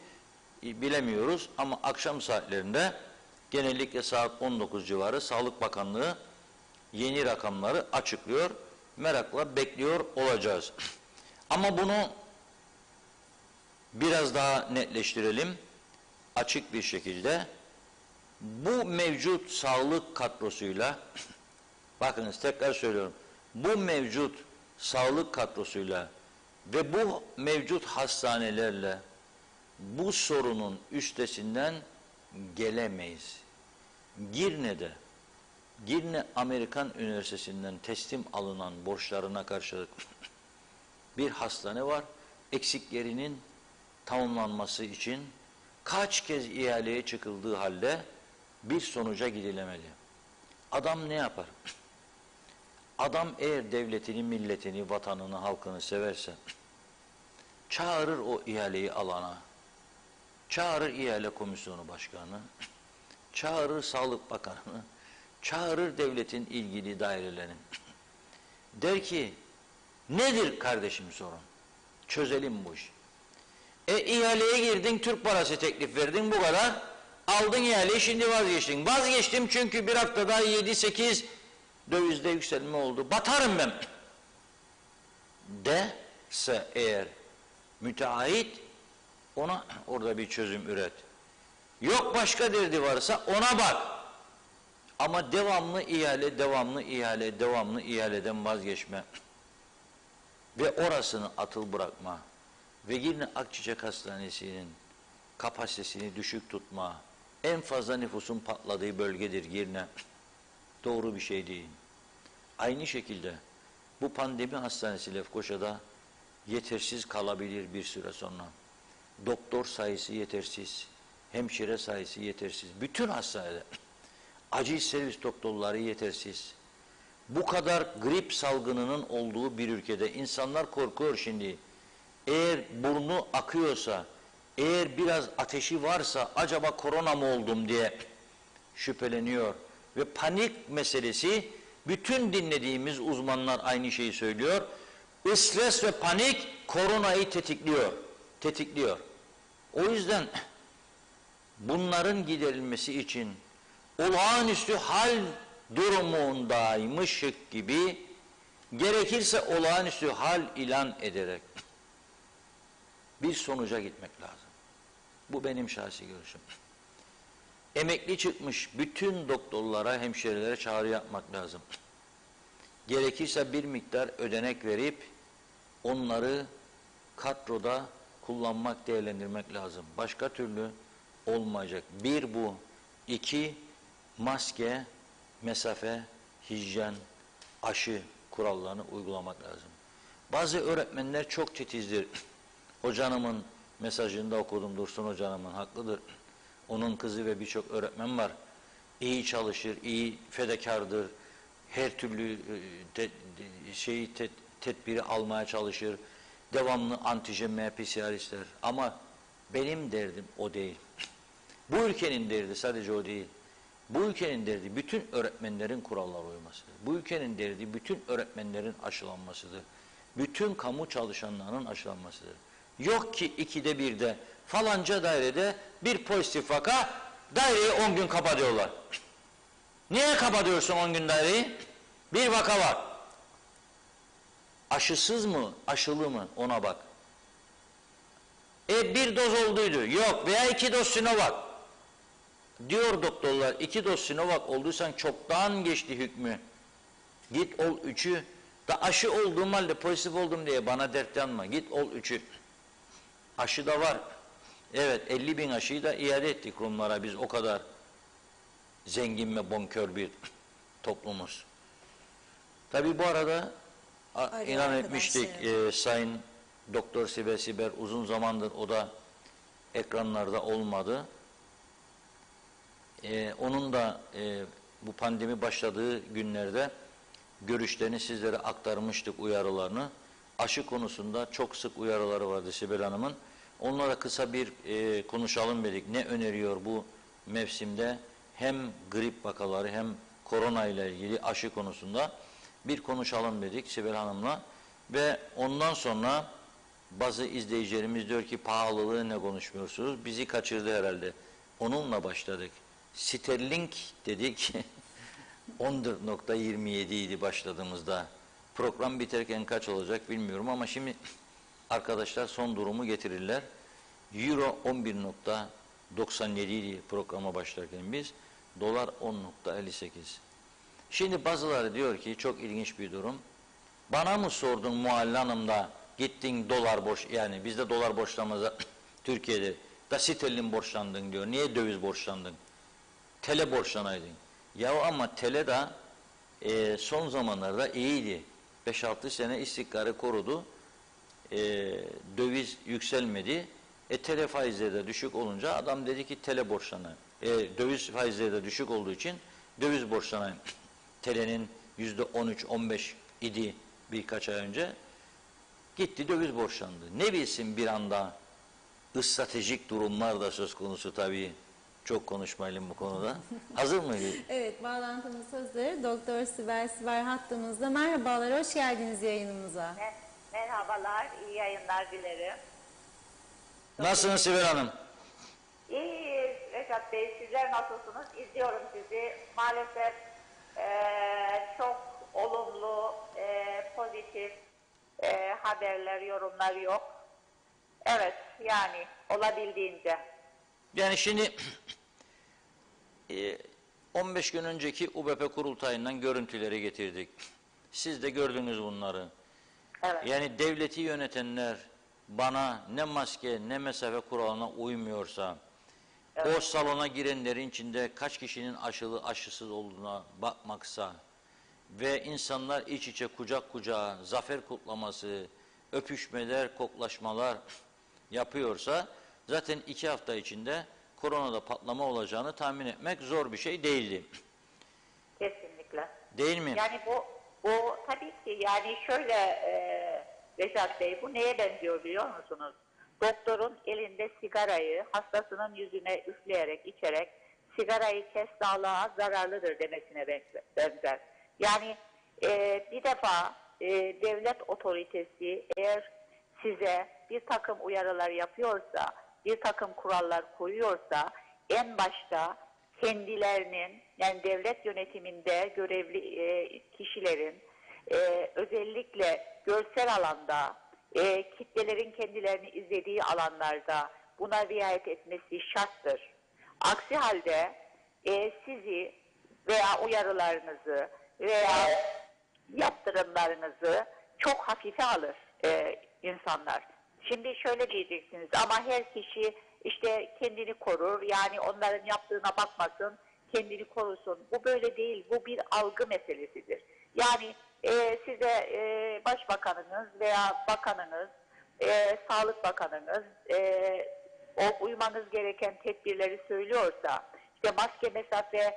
Bilemiyoruz ama akşam saatlerinde genellikle saat 19 civarı Sağlık Bakanlığı yeni rakamları açıklıyor. Merakla bekliyor olacağız. Ama bunu biraz daha netleştirelim. Açık bir şekilde bu mevcut sağlık kadrosuyla bakınız tekrar söylüyorum. Bu mevcut sağlık kadrosuyla ve bu mevcut hastanelerle bu sorunun üstesinden gelemeyiz. Girne Amerikan Üniversitesi'nden teslim alınan borçlarına karşılık bir hastane var. Eksiklerinin tamamlanması için kaç kez ihaleye çıkıldığı halde bir sonuca gidilemedi. Adam ne yapar? Adam eğer devletini, milletini, vatanını, halkını severse çağırır o ihaleyi alana, çağırır ihale komisyonu başkanı, çağırır Sağlık Bakanı'nı, çağırır devletin ilgili dairelerini. Der ki, nedir kardeşim sorun? Çözelim bu işi. İhaleye girdin, Türk parası teklif verdin, bu kadar. Aldın ihaleyi, şimdi vazgeçtin. Vazgeçtim çünkü bir haftada 7-8 dövizde yükselme oldu. Batarım ben. Dese eğer müteahhit, ona orada bir çözüm üret. Yok başka derdi varsa ona bak. Ama devamlı ihale, devamlı ihale, devamlı ihaleden vazgeçme. Ve orasını atıl bırakma. Ve yine Akçiçek Hastanesi'nin kapasitesini düşük tutma. En fazla nüfusun patladığı bölgedir Girne. Doğru bir şey değil. Aynı şekilde bu pandemi hastanesi Lefkoşa'da yetersiz kalabilir bir süre sonra. Doktor sayısı yetersiz, hemşire sayısı yetersiz. Bütün hastanede acil servis doktorları yetersiz. Bu kadar grip salgınının olduğu bir ülkede insanlar korkuyor şimdi. Eğer burnu akıyorsa, eğer biraz ateşi varsa acaba korona mı oldum diye şüpheleniyor. Ve panik meselesi, bütün dinlediğimiz uzmanlar aynı şeyi söylüyor. Stres ve panik koronayı tetikliyor. O yüzden bunların giderilmesi için olağanüstü hal durumundaymış gibi gerekirse olağanüstü hal ilan ederek bir sonuca gitmek lazım. Bu benim şahsi görüşüm. Emekli çıkmış bütün doktorlara, hemşirelere çağrı yapmak lazım. Gerekirse bir miktar ödenek verip onları kadroda kullanmak, değerlendirmek lazım. Başka türlü olmayacak. Bir bu. İki, maske, mesafe, hijyen, aşı kurallarını uygulamak lazım. Bazı öğretmenler çok titizdir. Hocanımın mesajında okudum, Dursun hocanımın, haklıdır. Onun kızı ve birçok öğretmen var. İyi çalışır, iyi fedakardır. Her türlü tedbiri almaya çalışır. devamlı antijen PCR ister. Ama benim derdim o değil. Bu ülkenin derdi sadece o değil. Bu ülkenin derdi bütün öğretmenlerin kurallara uymasıdır. Bu ülkenin derdi bütün öğretmenlerin aşılanmasıdır. Bütün kamu çalışanlarının aşılanmasıdır. Yok ki 2'de 1'de falanca dairede bir pozitif vaka, daireyi 10 gün kapatıyorlar. Niye kapatıyorsun 10 gün daireyi? Bir vaka var. Aşısız mı, aşılı mı ona bak. Bir doz olduydu. Yok veya 2 doz Sinovac. Diyor doktorlar 2 doz Sinovac olduysan çoktan geçti hükmü. Git ol 3'ü. Da aşı olduğum halde pozitif oldum diye bana dert yanma. Git ol 3'ü. Aşı da var. Evet 50 bin aşıyı da iade ettik Rumlara, biz o kadar zengin ve bonkör bir toplumuz. Tabi bu arada inan etmiştik Sayın Doktor Sibel Siber uzun zamandır o da ekranlarda olmadı. Onun da bu pandemi başladığı günlerde görüşlerini sizlere aktarmıştık, uyarılarını. Aşı konusunda çok sık uyarıları vardı Sibel Hanım'ın. Onlara kısa bir konuşalım dedik. Ne öneriyor bu mevsimde? Hem grip vakaları hem korona ile ilgili aşı konusunda bir konuşalım dedik Sibel Hanım'la. Ve ondan sonra bazı izleyicilerimiz diyor ki pahalılığı ne konuşmuyorsunuz? Bizi kaçırdı herhalde. Onunla başladık. Sterling dedik. 14.27 idi başladığımızda. Program biterken kaç olacak bilmiyorum ama şimdi arkadaşlar son durumu getirirler. Euro 11.97 idi programa başlarken biz. Dolar 10.58. Şimdi bazıları diyor ki çok ilginç bir durum. Bana mı sordun Muhalle Hanım da gittin dolar borç, yani bizde dolar borçlamada Türkiye'de da sterlin borçlandın diyor. Niye döviz borçlandın? Tele borçlanaydın. Ya ama tele de son zamanlarda iyiydi. 5-6 sene istikrarı korudu. Döviz yükselmedi. Tele faizleri de düşük olunca adam dedi ki tele borçlanayım. Döviz faizleri de düşük olduğu için döviz borçlanayım. Telenin %13-15 idi birkaç ay önce. Gitti döviz borçlandı. Ne bilsin bir anda stratejik durumlar da söz konusu tabii. Çok konuşmayalım bu konuda. Hazır mıyız? Evet, bağlantımız hazır. Doktor Sibel Siber hattımızda. Merhabalar, hoş geldiniz yayınımıza. Merhabalar, iyi yayınlar dilerim. Nasılsınız Sibel Hanım? İyiyiz Reşat Bey, sizler nasılsınız? İzliyorum sizi. Maalesef çok olumlu, pozitif haberler, yorumlar yok. Evet, yani olabildiğince. Yani şimdi 15 gün önceki UBP kurultayından görüntüleri getirdik. Siz de gördünüz bunları. Evet. Yani devleti yönetenler bana ne maske ne mesafe kuralına uymuyorsa, Evet. o salona girenlerin içinde kaç kişinin aşılı aşısız olduğuna bakmaksa ve insanlar iç içe kucak kucağa zafer kutlaması, öpüşmeler, koklaşmalar yapıyorsa zaten 2 hafta içinde koronada patlama olacağını tahmin etmek zor bir şey değildi. Kesinlikle. Değil mi? Yani bu tabii ki yani şöyle Reşat Bey, bu neye benziyor biliyor musunuz? Doktorun elinde sigarayı hastasının yüzüne üfleyerek, içerek sigarayı kes sağlığa zararlıdır demesine benzer. Yani bir defa devlet otoritesi eğer size bir takım uyarılar yapıyorsa, bir takım kurallar koyuyorsa en başta kendilerinin, yani devlet yönetiminde görevli kişilerin özellikle görsel alanda, kitlelerin kendilerini izlediği alanlarda buna riayet etmesi şarttır. Aksi halde sizi veya uyarılarınızı veya yaptırımlarınızı çok hafife alır insanlar. Şimdi şöyle diyeceksiniz, ama her kişi işte kendini korur, yani onların yaptığına bakmasın, kendini korusun. Bu böyle değil, bu bir algı meselesidir. Yani size başbakanınız veya bakanınız, sağlık bakanınız o uymanız gereken tedbirleri söylüyorsa, işte maske, mesafe,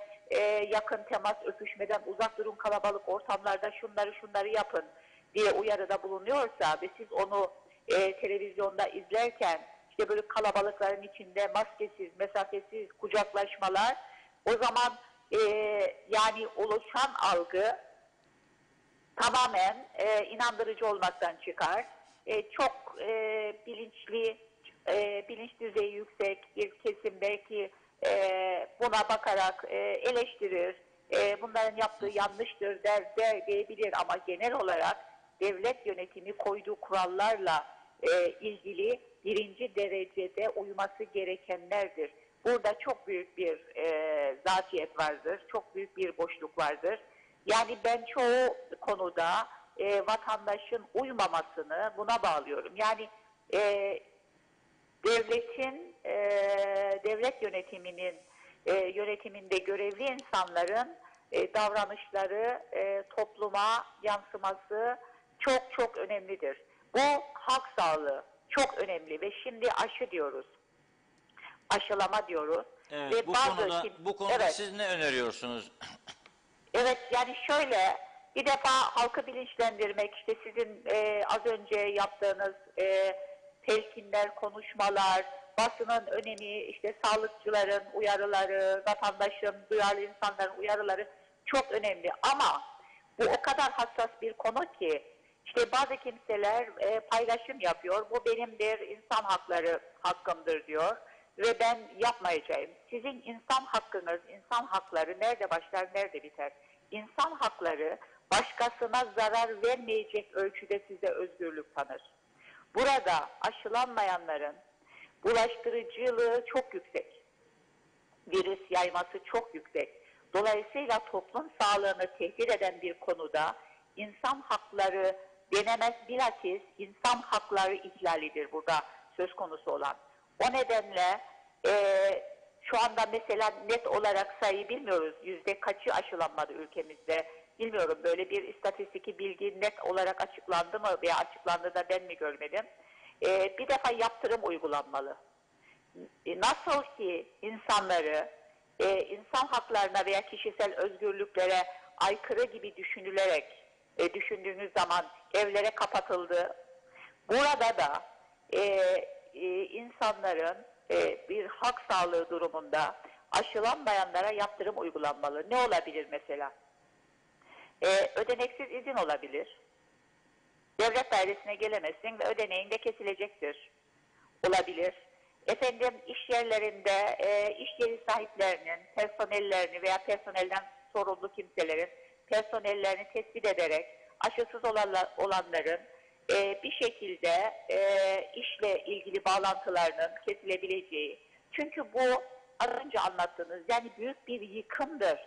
yakın temas, öpüşmeden uzak durun, kalabalık ortamlarda şunları yapın diye uyarıda bulunuyorsa ve siz onu televizyonda izlerken işte böyle kalabalıkların içinde maskesiz, mesafesiz kucaklaşmalar, o zaman yani oluşan algı tamamen inandırıcı olmaktan çıkar. Çok bilinçli, bilinç düzeyi yüksek bir kesim belki buna bakarak eleştirir, bunların yaptığı yanlıştır der diyebilir, ama genel olarak devlet yönetimi koyduğu kurallarla ilgili birinci derecede uyması gerekenlerdir. Burada çok büyük bir zafiyet vardır, çok büyük bir boşluk vardır. Yani ben çoğu konuda vatandaşın uymamasını buna bağlıyorum. Yani devlet yönetiminin yönetiminde görevli insanların davranışları topluma yansıması çok çok önemlidir. Bu halk sağlığı çok önemli ve şimdi aşı diyoruz, aşılama diyoruz. Evet, Ve bu konuda evet. siz ne öneriyorsunuz? Evet, yani şöyle, bir defa halkı bilinçlendirmek, işte sizin az önce yaptığınız telkinler, konuşmalar, basının önemi, işte sağlıkçıların uyarıları, vatandaşın, duyarlı insanların uyarıları çok önemli. Ama bu o kadar hassas bir konu ki, işte bazı kimseler paylaşım yapıyor, bu benim bir insan hakları hakkımdır diyor ve ben yapmayacağım. Sizin insan hakkınız, insan hakları nerede başlar, nerede biter? İnsan hakları başkasına zarar vermeyecek ölçüde size özgürlük tanır. Burada aşılanmayanların bulaştırıcılığı çok yüksek. Virüs yayması çok yüksek. Dolayısıyla toplum sağlığını tehdit eden bir konuda insan hakları denemez, bilakis insan hakları ihlalidir burada söz konusu olan. O nedenle şu anda mesela net olarak sayı bilmiyoruz. Yüzde kaçı aşılanmadı ülkemizde bilmiyorum. Böyle bir istatistik bilgi net olarak açıklandı mı veya açıklandı da ben mi görmedim. Bir defa yaptırım uygulanmalı. Nasıl ki insanları insan haklarına veya kişisel özgürlüklere aykırı gibi düşünülerek düşündüğünüz zaman evlere kapatıldı. Burada da insanların bir hak sağlığı durumunda aşılanmayanlara yaptırım uygulanmalı. Ne olabilir mesela? Ödeneksiz izin olabilir. Devlet dairesine gelemezsin ve ödeneğin de kesilecektir. Olabilir. Efendim iş yerlerinde iş yeri sahiplerinin personellerini veya personelden sorumlu kimselerin personellerini tespit ederek aşısız olanların bir şekilde işle ilgili bağlantılarının kesilebileceği. Çünkü bu az önce anlattığınız yani büyük bir yıkımdır.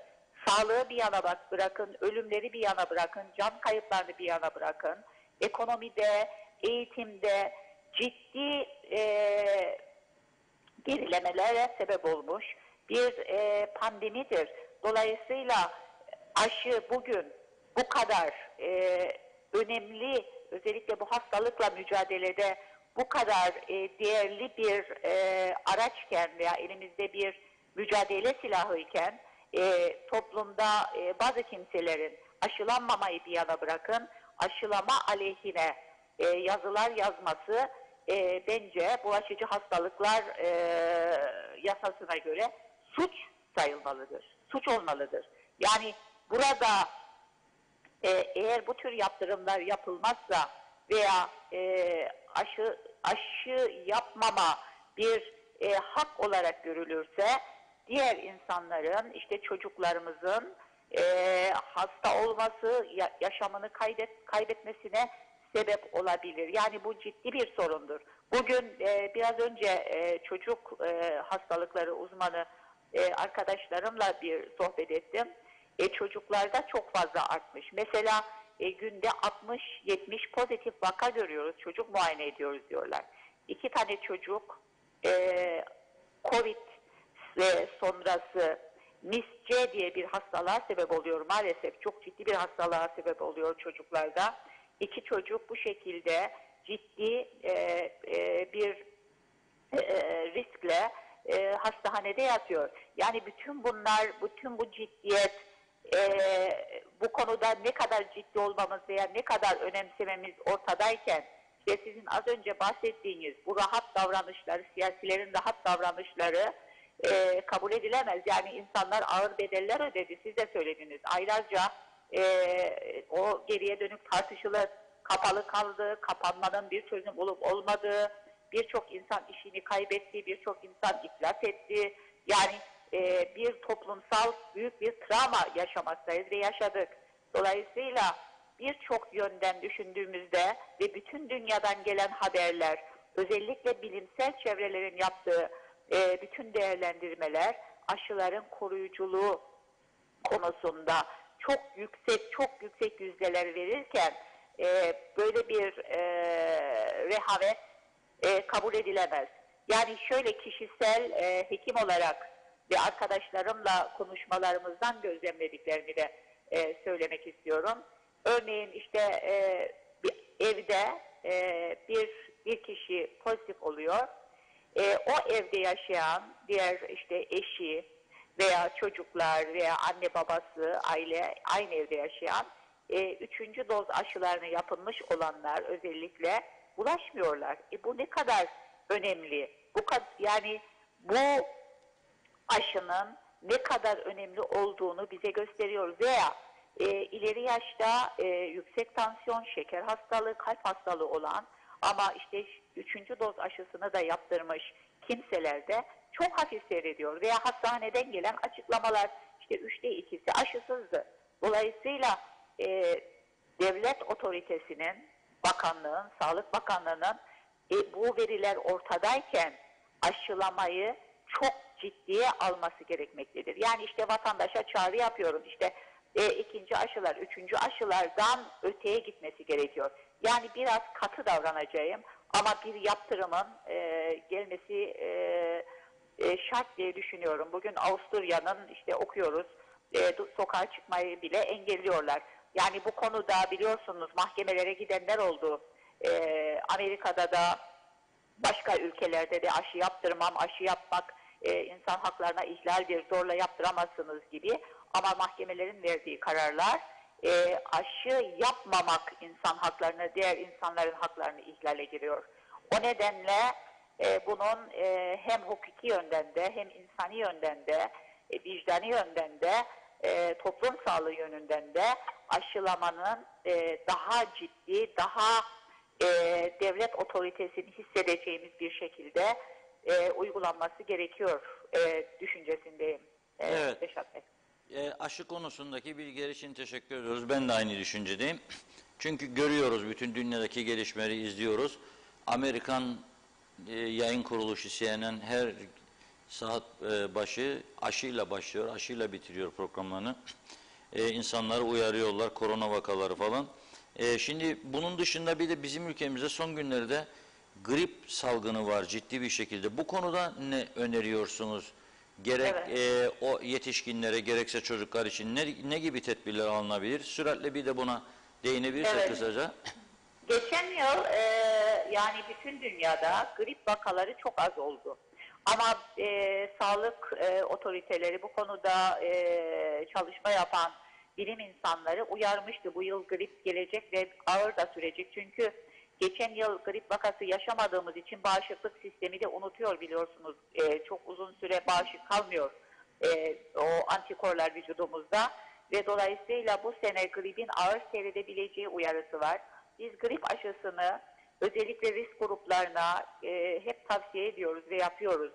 Sağlığı bir yana bırakın, ölümleri bir yana bırakın, can kayıplarını bir yana bırakın. Ekonomide, eğitimde ciddi gerilemelere sebep olmuş bir pandemidir. Dolayısıyla aşı bugün bu kadar önemli, özellikle bu hastalıkla mücadelede bu kadar değerli bir araçken veya elimizde bir mücadele silahı iken toplumda bazı kimselerin aşılanmamayı bir yana bırakın, aşılama aleyhine yazılar yazması bence bulaşıcı hastalıklar yasasına göre suç sayılmalıdır. Suç olmalıdır. Yani burada eğer bu tür yaptırımlar yapılmazsa veya aşı yapmama bir hak olarak görülürse diğer insanların işte çocuklarımızın hasta olması, yaşamını kaybetmesine sebep olabilir. Yani bu ciddi bir sorundur. Bugün biraz önce çocuk hastalıkları uzmanı arkadaşlarımla bir sohbet ettim. Çocuklarda çok fazla artmış. Mesela günde 60-70 pozitif vaka görüyoruz. Çocuk muayene ediyoruz diyorlar. 2 tane çocuk COVID sonrası MIS-C diye bir hastalığa sebep oluyor. Maalesef çok ciddi bir hastalığa sebep oluyor çocuklarda. 2 çocuk bu şekilde ciddi bir riskle hastanede yatıyor. Yani bütün bu ciddiyet, bu konuda ne kadar ciddi olmamız veya ne kadar önemsememiz ortadayken işte sizin az önce bahsettiğiniz bu rahat davranışları, siyasilerin rahat davranışları kabul edilemez. Yani insanlar ağır bedeller ödedi. Siz de söylediniz. Aylarca o geriye dönük tartışılır. Kapalı kaldı, kapanmanın bir çözüm olup olmadığı, birçok insan işini kaybetti, birçok insan iflas etti. Yani bir toplumsal büyük bir travma yaşamaktayız ve yaşadık. Dolayısıyla birçok yönden düşündüğümüzde ve bütün dünyadan gelen haberler, özellikle bilimsel çevrelerin yaptığı bütün değerlendirmeler aşıların koruyuculuğu konusunda çok yüksek yüzdeler verirken böyle bir rehavet kabul edilemez. Yani şöyle kişisel hekim olarak ve arkadaşlarımla konuşmalarımızdan gözlemlediklerimi de söylemek istiyorum. Örneğin işte bir evde bir kişi pozitif oluyor. O evde yaşayan diğer işte eşi veya çocuklar veya anne babası, aile aynı evde yaşayan 3. doz aşılarını yapılmış olanlar özellikle bulaşmıyorlar. Bu ne kadar önemli. Yani bu aşının ne kadar önemli olduğunu bize gösteriyor. Veya ileri yaşta yüksek tansiyon, şeker hastalığı, kalp hastalığı olan ama işte 3. doz aşısını da yaptırmış kimselerde çok hafif seyrediyor. Veya hastaneden gelen açıklamalar işte 3'te 2'si aşısızdı. Dolayısıyla devlet otoritesinin, bakanlığın, Sağlık Bakanlığı'nın bu veriler ortadayken aşılamayı çok ciddiye alması gerekmektedir. Yani işte vatandaşa çağrı yapıyorum. İşte ikinci aşılar, üçüncü aşılardan öteye gitmesi gerekiyor. Yani biraz katı davranacağım ama bir yaptırımın gelmesi şart diye düşünüyorum. Bugün Avusturya'nın işte okuyoruz sokağa çıkmayı bile engelliyorlar. Yani bu konuda biliyorsunuz mahkemelere gidenler oldu. Amerika'da da başka ülkelerde de aşı yaptırmam, aşı yapmak insan haklarına ihlaldir, zorla yaptıramazsınız gibi. Ama mahkemelerin verdiği kararlar aşı yapmamak insan haklarını, diğer insanların haklarını ihlale giriyor. O nedenle bunun hem hukuki yönden de hem insani yönden de vicdani yönden de toplum sağlığı yönünden de aşılamanın daha ciddi, daha devlet otoritesini hissedeceğimiz bir şekilde uygulanması gerekiyor düşüncesindeyim. Evet. Reşat Bey. Aşı konusundaki bilgiler için teşekkür ediyoruz. Ben de aynı düşüncedeyim. Çünkü görüyoruz, bütün dünyadaki gelişmeleri izliyoruz. Amerikan yayın kuruluşu CNN her saat başı aşıyla başlıyor, aşıyla bitiriyor programlarını. İnsanları uyarıyorlar, korona vakaları falan. Şimdi bunun dışında bir de bizim ülkemizde son günlerde grip salgını var ciddi bir şekilde. Bu konuda ne öneriyorsunuz? Gerek o yetişkinlere gerekse çocuklar için ne gibi tedbirler alınabilir? Süratle bir de buna değinebilirsek kısaca. Geçen yıl yani bütün dünyada grip vakaları çok az oldu. Ama sağlık otoriteleri bu konuda çalışma yapan bilim insanları uyarmıştı. Bu yıl grip gelecek ve ağır da sürecek. Çünkü geçen yıl grip vakası yaşamadığımız için bağışıklık sistemi de unutuyor biliyorsunuz. Çok uzun süre bağışık kalmıyor o antikorlar vücudumuzda. Ve dolayısıyla bu sene gripin ağır seyredebileceği uyarısı var. Biz grip aşısını özellikle risk gruplarına hep tavsiye ediyoruz ve yapıyoruz.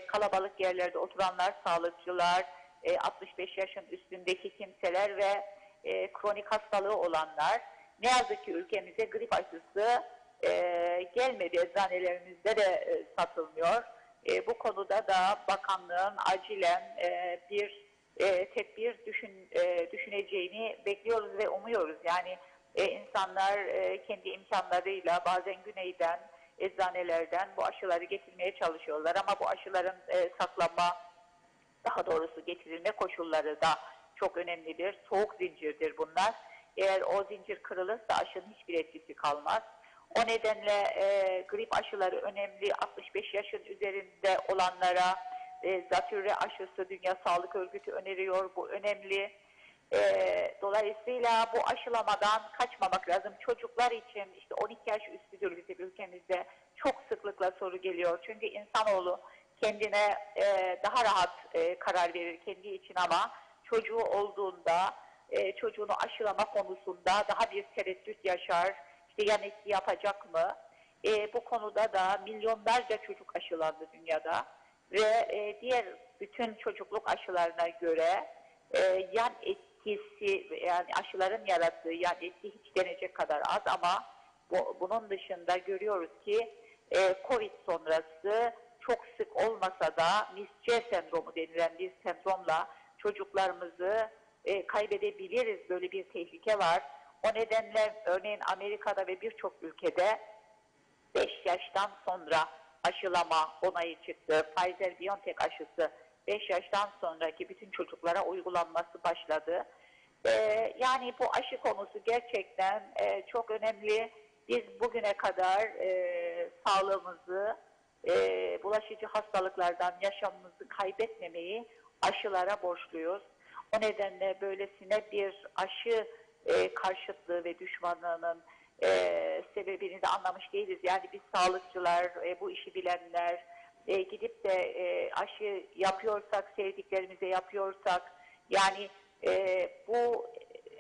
Kalabalık yerlerde oturanlar, sağlıkçılar, 65 yaşın üstündeki kimseler ve kronik hastalığı olanlar. Ne yazık ki ülkemize grip aşısı gelmedi. Eczanelerimizde de satılmıyor. Bu konuda da bakanlığın acilen bir tedbir düşüneceğini bekliyoruz ve umuyoruz. Yani insanlar kendi imkanlarıyla bazen güneyden, eczanelerden bu aşıları getirmeye çalışıyorlar ama bu aşıların saklanma, daha doğrusu getirilme koşulları da çok önemlidir. Soğuk zincirdir bunlar. Eğer o zincir kırılırsa aşının hiçbir etkisi kalmaz. O nedenle grip aşıları önemli. 65 yaşın üzerinde olanlara zatürre aşısı Dünya Sağlık Örgütü öneriyor. Bu önemli. Dolayısıyla bu aşılamadan kaçmamak lazım. Çocuklar için işte 12 yaş üstüdür bizim ülkemizde çok sıklıkla soru geliyor. Çünkü insanoğlu kendine daha rahat karar verir kendi için ama çocuğu olduğunda çocuğunu aşılama konusunda daha bir tereddüt yaşar. İşte yan etki yapacak mı? Bu konuda da milyonlarca çocuk aşılandı dünyada ve diğer bütün çocukluk aşılarına göre yan etkisi yani aşıların yarattığı yan etki hiç denecek kadar az ama bunun dışında görüyoruz ki Covid sonrası çok sık olmasa da MIS-C sendromu denilen bir sendromla çocuklarımızı kaybedebiliriz. Böyle bir tehlike var. O nedenle örneğin Amerika'da ve birçok ülkede 5 yaştan sonra aşılama onayı çıktı. Pfizer-BioNTech aşısı 5 yaştan sonraki bütün çocuklara uygulanması başladı. Yani bu aşı konusu gerçekten çok önemli. Biz bugüne kadar sağlığımızı, bulaşıcı hastalıklardan yaşamımızı kaybetmemeyi aşılara borçluyuz. O nedenle böylesine bir aşı karşıtlığı ve düşmanlığının sebebini de anlamış değiliz. Yani biz sağlıkçılar, bu işi bilenler gidip de aşı yapıyorsak, sevdiklerimize yapıyorsak yani bu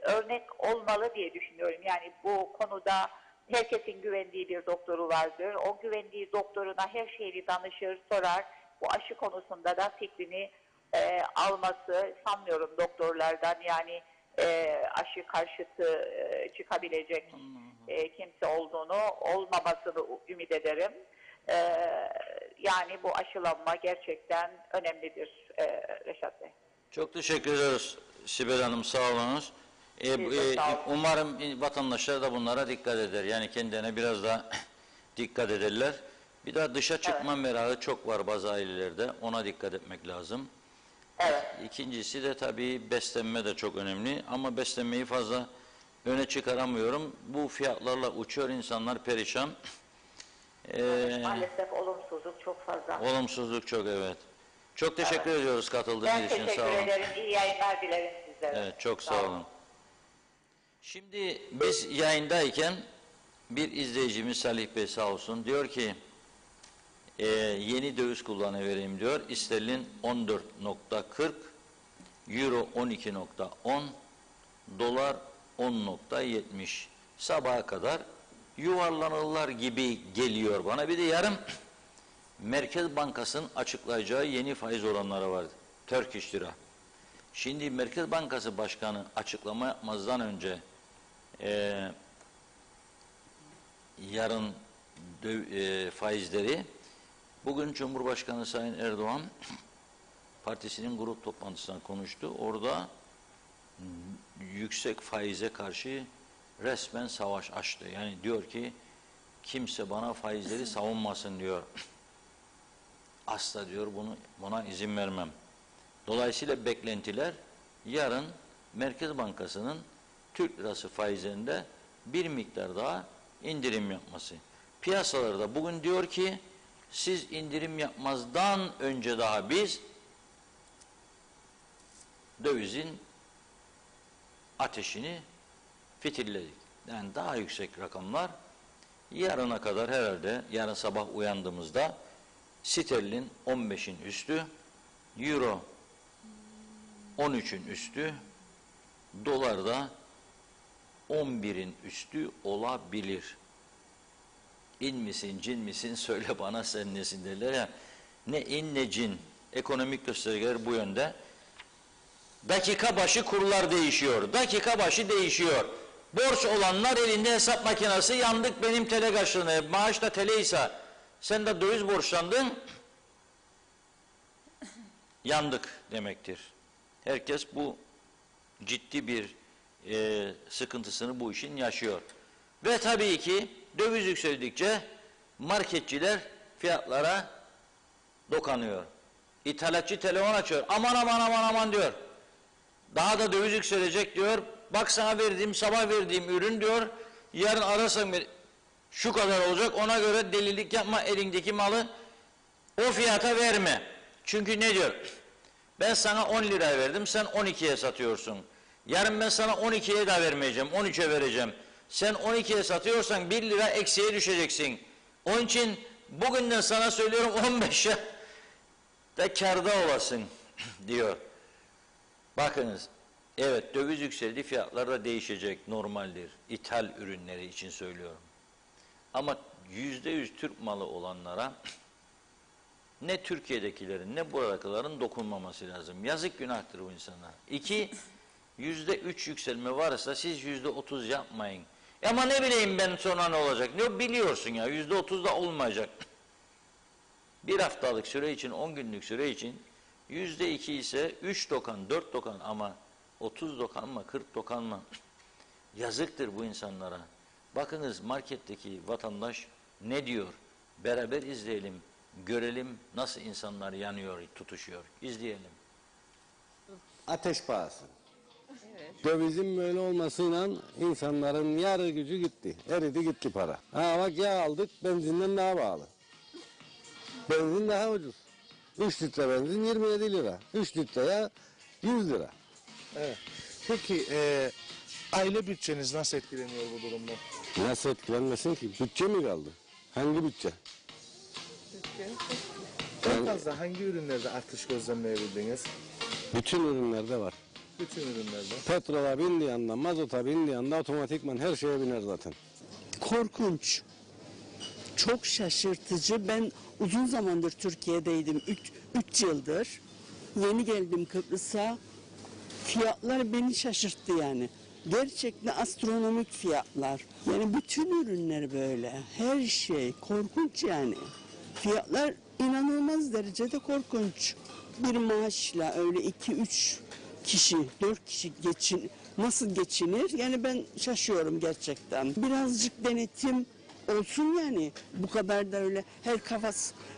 örnek olmalı diye düşünüyorum. Yani bu konuda herkesin güvendiği bir doktoru vardır. O güvendiği doktoruna her şeyi danışır, sorar. Bu aşı konusunda da fikrini alması sanmıyorum doktorlardan yani aşı karşıtı çıkabilecek kimse olduğunu olmamasını ümit ederim. Yani bu aşılanma gerçekten önemlidir Reşat Bey. Çok teşekkür ediyoruz Sibel Hanım, sağ olunuz. Umarım vatandaşlar da bunlara dikkat eder. Yani kendilerine biraz daha dikkat ederler. Bir daha dışa çıkma merakı çok var bazı ailelerde. Ona dikkat etmek lazım. Evet. İkincisi de tabii beslenme de çok önemli. Ama beslenmeyi fazla öne çıkaramıyorum. Bu fiyatlarla uçuyor, insanlar perişan. Maalesef olumsuzluk çok fazla. Olumsuzluk çok, evet. Çok teşekkür ediyoruz katıldığınız Ben için. Sağ teşekkür olun. ederim. İyi yayınlar dilerim sizlere. Evet, çok sağ olun. Şimdi biz yayındayken bir izleyicimiz Salih Bey sağ olsun diyor ki yeni döviz kullanıvereyim diyor. İsterlin 14.40, euro 12.10, dolar 10.70. Sabaha kadar yuvarlanırlar gibi geliyor bana. Bir de yarın Merkez Bankası'nın açıklayacağı yeni faiz oranları var. Turkish Lira. Şimdi Merkez Bankası Başkanı açıklama yapmazdan önce yarın faizleri, bugün Cumhurbaşkanı Sayın Erdoğan partisinin grup toplantısına konuştu. Orada yüksek faize karşı resmen savaş açtı. Yani diyor ki kimse bana faizleri savunmasın diyor. Asla diyor buna izin vermem. Dolayısıyla beklentiler yarın Merkez Bankası'nın Türk lirası faizlerinde bir miktar daha indirim yapması. Piyasalarda bugün diyor ki siz indirim yapmazdan önce daha biz dövizin ateşini fitilledik. Yani daha yüksek rakamlar yarına kadar herhalde, yarın sabah uyandığımızda sterlin 15'in üstü, euro 13'ün üstü, dolar da 11'in üstü olabilir. İn misin, cin misin, söyle bana sen nesin derler ya. Ne in ne cin. Ekonomik göstergeler bu yönde. Dakika başı kurlar değişiyor. Dakika başı değişiyor. Borç olanlar elinde hesap makinesi, yandık benim tele karşılığına. Maaş da teleyse sen de döviz borçlandın, yandık demektir. Herkes bu ciddi bir sıkıntısını bu işin yaşıyor. Ve tabii ki döviz yükseldikçe marketçiler fiyatlara dokanıyor. İthalatçı telefon açıyor. Aman aman aman aman diyor. Daha da döviz yükselecek diyor. Bak sana verdiğim, sabah verdiğim ürün diyor. Yarın arasam şu kadar olacak. Ona göre delilik yapma, elindeki malı o fiyata verme. Çünkü ne diyor? Ben sana 10 lira verdim, sen 12'ye satıyorsun. Yarın ben sana 12'ye de vermeyeceğim, 13'e vereceğim. Sen 12'ye satıyorsan 1 lira eksiye düşeceksin. Onun için bugünden sana söylüyorum 15'e de kârda olasın diyor. Bakınız, evet döviz yükseldi, fiyatlar da değişecek, normaldir. İthal ürünleri için söylüyorum. Ama %100 Türk malı olanlara ne Türkiye'dekilerin ne buradakilerin dokunmaması lazım. Yazık, günahtır bu insana. 2, %3 yükselme varsa siz %30 yapmayın. Ama ne bileyim ben sonra ne olacak? Ne biliyorsun ya, %30 da olmayacak. Bir haftalık süre için, 10 günlük süre için %2 ise 3 dokan, 4 dokan ama 30 dokan mı, 40 dokan mı? Yazıktır bu insanlara. Bakınız marketteki vatandaş ne diyor? Beraber izleyelim, görelim nasıl insanlar yanıyor, tutuşuyor. İzleyelim. Ateş pahası. Dövizin böyle olmasıyla insanların yarı gücü gitti. Eridi gitti para. Ha bak, yağ aldık, benzinden daha pahalı. Benzin daha ucuz. 3 litre benzin 27 lira. 3 litre yağ 100 lira. Evet. Peki aile bütçeniz nasıl etkileniyor bu durumda? Nasıl etkilenmesin ki? Bütçe mi kaldı? Hangi bütçe? En fazla hangi ürünlerde artış gözlemleyebildiniz? Bütün ürünlerde var. Bütün ürünlerde. Petrola bindiği anda, mazota bindiği anda otomatikman her şeye biner zaten. Korkunç. Çok şaşırtıcı. Ben uzun zamandır Türkiye'deydim. 3 yıldır. Yeni geldim Kıbrıs'a. Fiyatlar beni şaşırttı yani. Gerçekten astronomik fiyatlar. Yani bütün ürünler böyle. Her şey korkunç yani. Fiyatlar inanılmaz derecede korkunç. Bir maaşla öyle 2-3 kişi, 4 kişi nasıl geçinir? Yani ben şaşıyorum gerçekten. Birazcık denetim olsun yani. Bu kadar da öyle her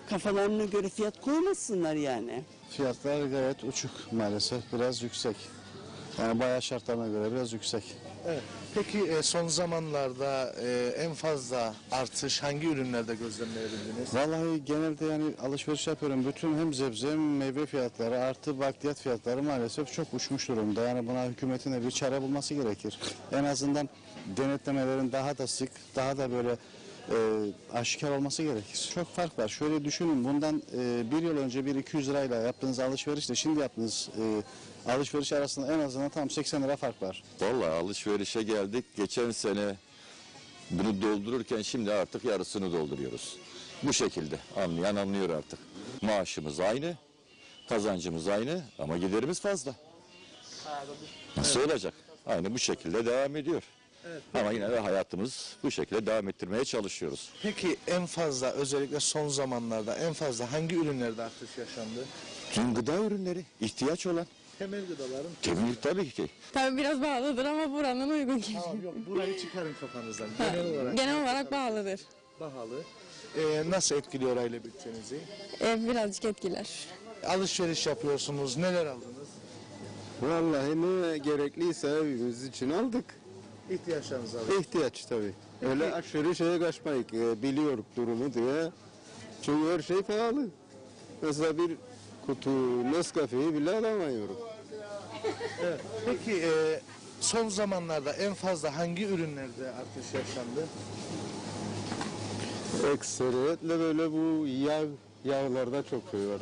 kafalarına göre fiyat koymasınlar yani. Fiyatlar gayet uçuk maalesef, biraz yüksek. Yani bayağı şartlarına göre biraz yüksek. Evet. Peki son zamanlarda en fazla artış hangi ürünlerde gözlemleyebildiniz? Vallahi genelde yani alışveriş yapıyorum. Bütün hem sebze hem meyve fiyatları artı bakliyat fiyatları maalesef çok uçmuş durumda. Yani buna hükümetin de bir çare bulması gerekir. En azından denetlemelerin daha da sık, daha da böyle aşikar olması gerekir. Çok fark var. Şöyle düşünün, bundan bir yıl önce 1-200 lirayla yaptığınız alışverişle şimdi yaptığınız alışveriş arasında en azından tam 80 lira fark var. Vallahi alışverişe geldik. Geçen sene bunu doldururken şimdi artık yarısını dolduruyoruz. Bu şekilde anlayan anlıyor artık. Maaşımız aynı, kazancımız aynı ama giderimiz fazla. Nasıl olacak? Aynı bu şekilde devam ediyor. Ama yine de hayatımız bu şekilde devam ettirmeye çalışıyoruz. Peki en fazla özellikle son zamanlarda en fazla hangi ürünlerde artış yaşandı? Tüm gıda ürünleri, ihtiyaç olan. Temel gıdaların. Tabii ki. Tabii biraz pahalıdır ama buranın uygun geliyor. Tamam, yok, burayı çıkarın kafanızdan. Genel olarak pahalıdır. Pahalı. Nasıl etkiliyor aile bütçenizi? Birazcık etkiler. Alışveriş yapıyorsunuz. Neler aldınız? Vallahi ne gerekliyse evimiz için aldık. İhtiyaçlarınızı aldınız. İhtiyaç tabii. Öyle aşırı şeye kaçmayık. Biliyoruz durumu diye. Çünkü her şey pahalı. Mesela bir kutu Nescafe'yi bile alamıyorum. Evet. Peki son zamanlarda en fazla hangi ürünlerde artış yaşandı? Ekseriyetle böyle bu yağlarda çok şey var.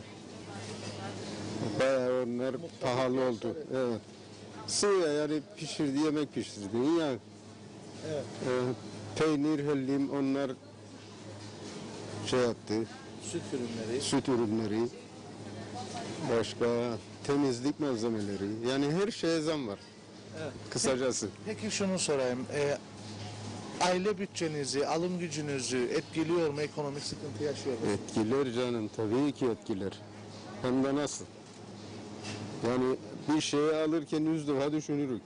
Bayağı onlar pahalı oldu. Evet. Sıvı yani yemek pişirdiğin yağ. Evet. Peynir, hellim onlar şey yaptı. Süt ürünleri. Süt ürünleri. Başka temizlik malzemeleri. Yani her şeye zam var. Evet. Kısacası. Peki şunu sorayım. Aile bütçenizi, alım gücünüzü etkiliyor mu? Ekonomik sıkıntı yaşıyor musunuz? Etkiler canım, tabii ki etkiler. Hem de nasıl? Yani bir şeyi alırken 100 defa düşünürük.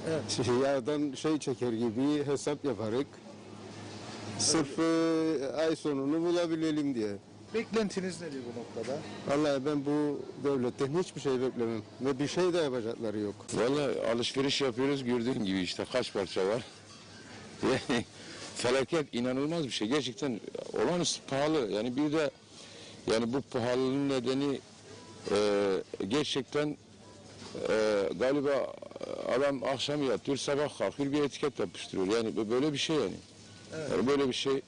Evet. Yağdan şey çeker gibi hesap yaparık. Sırf ay sonunu bulabilelim diye. Beklentiniz nedir bu noktada? Vallahi ben bu devletten hiçbir şey beklemem. Ve bir şey de yapacakları yok. Vallahi alışveriş yapıyoruz, gördüğün gibi işte kaç parça var. Yani felaket, inanılmaz bir şey. Gerçekten olağanüstü pahalı. Yani bir de yani bu pahalılığın nedeni gerçekten Galiba adam akşam yatıyor, sabah kalkıyor bir etiket yapıştırıyor. Yani böyle bir şey yani. Yani böyle bir şey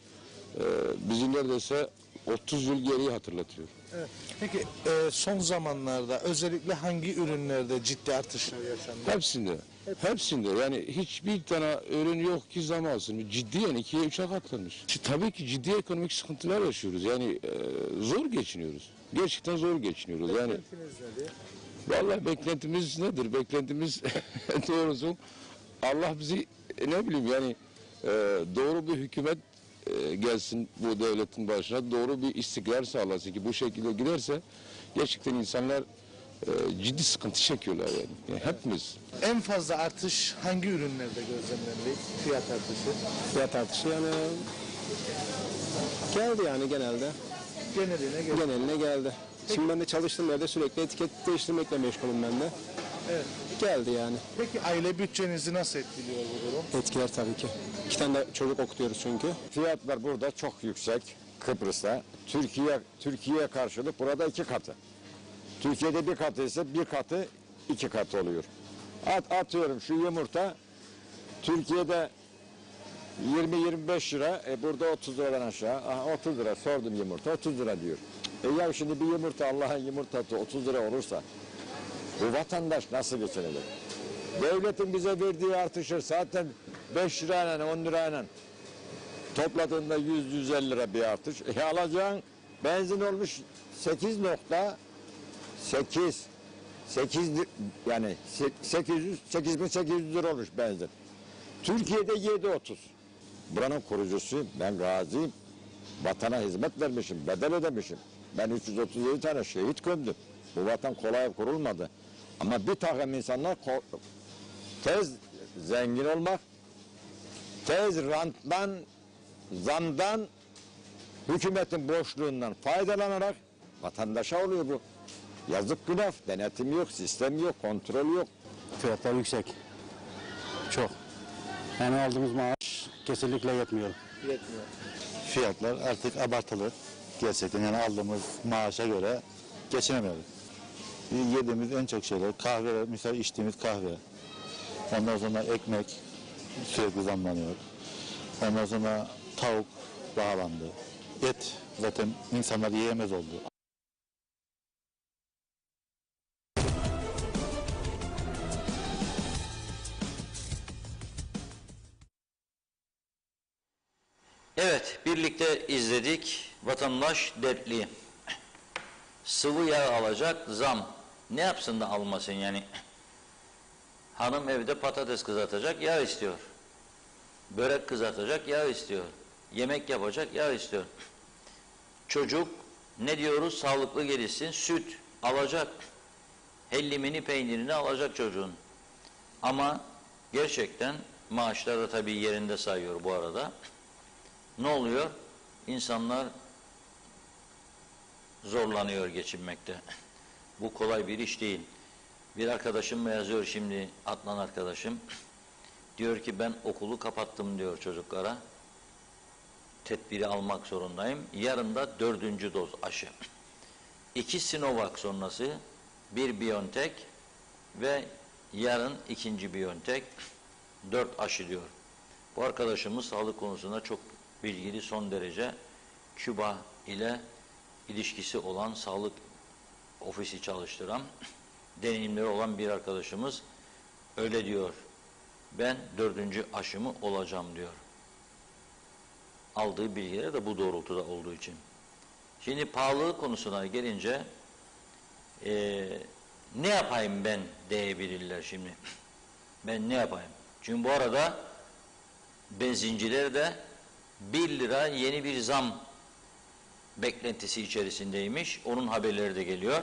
bizi neredeyse 30 yıl geriye hatırlatıyor. Evet. Peki son zamanlarda özellikle hangi ürünlerde ciddi artışlar yaşandı? Hepsinde. Hepsinde. Yani hiçbir tane ürün yok ki zam alsın. Ciddi yani 2'ye 3'e katlanmış. Tabii ki ciddi ekonomik sıkıntılar yaşıyoruz. Yani zor geçiniyoruz. Gerçekten zor geçiniyoruz. Yani vallahi beklentimiz nedir? Beklentimiz doğrusu Allah bizi ne bileyim yani doğru bir hükümet gelsin bu devletin başına, doğru bir istikrar sağlasın ki bu şekilde giderse gerçekten insanlar ciddi sıkıntı çekiyorlar yani hepimiz. En fazla artış hangi ürünlerde gözlemlendi? Fiyat artışı. Fiyat artışı yani geldi yani genelde. Geneline geldi. Şimdi ben de çalıştığım yerde sürekli etiket değiştirmekle meşgulüm ben de. Evet. Geldi yani. Peki aile bütçenizi nasıl etkiliyor bu durum? Etkiler tabii ki. 2 tane de çocuk okutuyoruz çünkü. Fiyatlar burada çok yüksek Kıbrıs'ta. Türkiye'ye karşılık burada 2 katı. Türkiye'de 1 katı ise 1 katı 2 katı oluyor. Atıyorum şu yumurta Türkiye'de 20-25 lira, burada 30 liradan aşağı. Aha, 30 lira sordum yumurta, 30 lira diyor. Ya şimdi bir yumurta Allah'ın yumurtası 30 lira olursa bu vatandaş nasıl geçinecek? Devletin bize verdiği artışır zaten 5 lirayla 10 lirayla topladığında 100-150 lira bir artış. Alacağın benzin olmuş 8 yani 8.800 lira olmuş benzin. Türkiye'de 7.30. Buranın kurucusu ben gaziyim. Vatana hizmet vermişim, bedel ödemişim. Ben 337 tane şehit gömdüm. Bu vatan kolay kurulmadı. Ama bir takım insanlar tez zengin olmak, tez ranttan, zamdan, hükümetin boşluğundan faydalanarak vatandaşa oluyor bu. Yazık günah, denetim yok, sistem yok, kontrol yok. Fiyatlar yüksek. Çok. Yani aldığımız maaş kesinlikle yetmiyor. Fiyatlar artık abartılı. Gerçekten yani aldığımız maaşa göre geçinemiyoruz. Yediğimiz en çok şeyler kahve, mesela içtiğimiz kahve. Ondan sonra ekmek sürekli zamlanıyor. Ondan sonra tavuk pahalandı. Et zaten insanlar yiyemez oldu. Evet, birlikte izledik. Vatandaş dertli. Sıvı yağ alacak, zam. Ne yapsın da almasın yani? Hanım evde patates kızartacak, yağ istiyor. Börek kızartacak, yağ istiyor. Yemek yapacak, yağ istiyor. Çocuk, ne diyoruz? Sağlıklı gelişsin, süt alacak. Hellimini, peynirini alacak çocuğun. Ama gerçekten maaşlar da tabii yerinde sayıyor bu arada. Ne oluyor? İnsanlar zorlanıyor geçinmekte. Bu kolay bir iş değil. Bir arkadaşım yazıyor şimdi, Adnan arkadaşım. Diyor ki ben okulu kapattım diyor çocuklara. Tedbiri almak zorundayım. Yarın da 4. doz aşı. 2 Sinovac sonrası, 1 BioNTech ve yarın 2. BioNTech, 4 aşı diyor. Bu arkadaşımız sağlık konusunda çok bilgili, son derece Küba ile ilişkisi olan, sağlık ofisi çalıştıran, deneyimleri olan bir arkadaşımız öyle diyor. Ben 4. aşımı olacağım diyor. Aldığı bilgiler de bu doğrultuda olduğu için. Şimdi pahalılık konusuna gelince ne yapayım ben diyebilirler şimdi. Ben ne yapayım? Çünkü bu arada benzinciler de 1 lira yeni bir zam beklentisi içerisindeymiş. Onun haberleri de geliyor.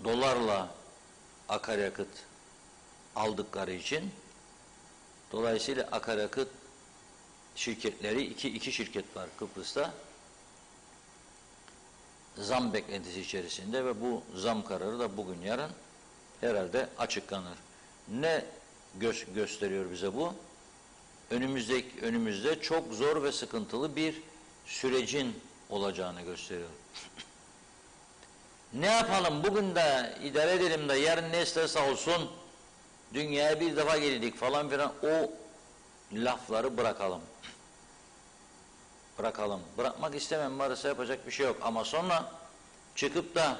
Dolarla akaryakıt aldıkları için dolayısıyla akaryakıt şirketleri iki şirket var Kıbrıs'ta. Zam beklentisi içerisinde ve bu zam kararı da bugün yarın herhalde açıklanır. Ne gösteriyor bize bu? Önümüzde çok zor ve sıkıntılı bir sürecin olacağını gösteriyor. Ne yapalım bugün de idare edelim de yarın ne isterse olsun, dünyaya bir defa geldik falan filan, o lafları bırakalım. Bırakalım. Bırakmak istemem, varsa yapacak bir şey yok. Ama sonra çıkıp da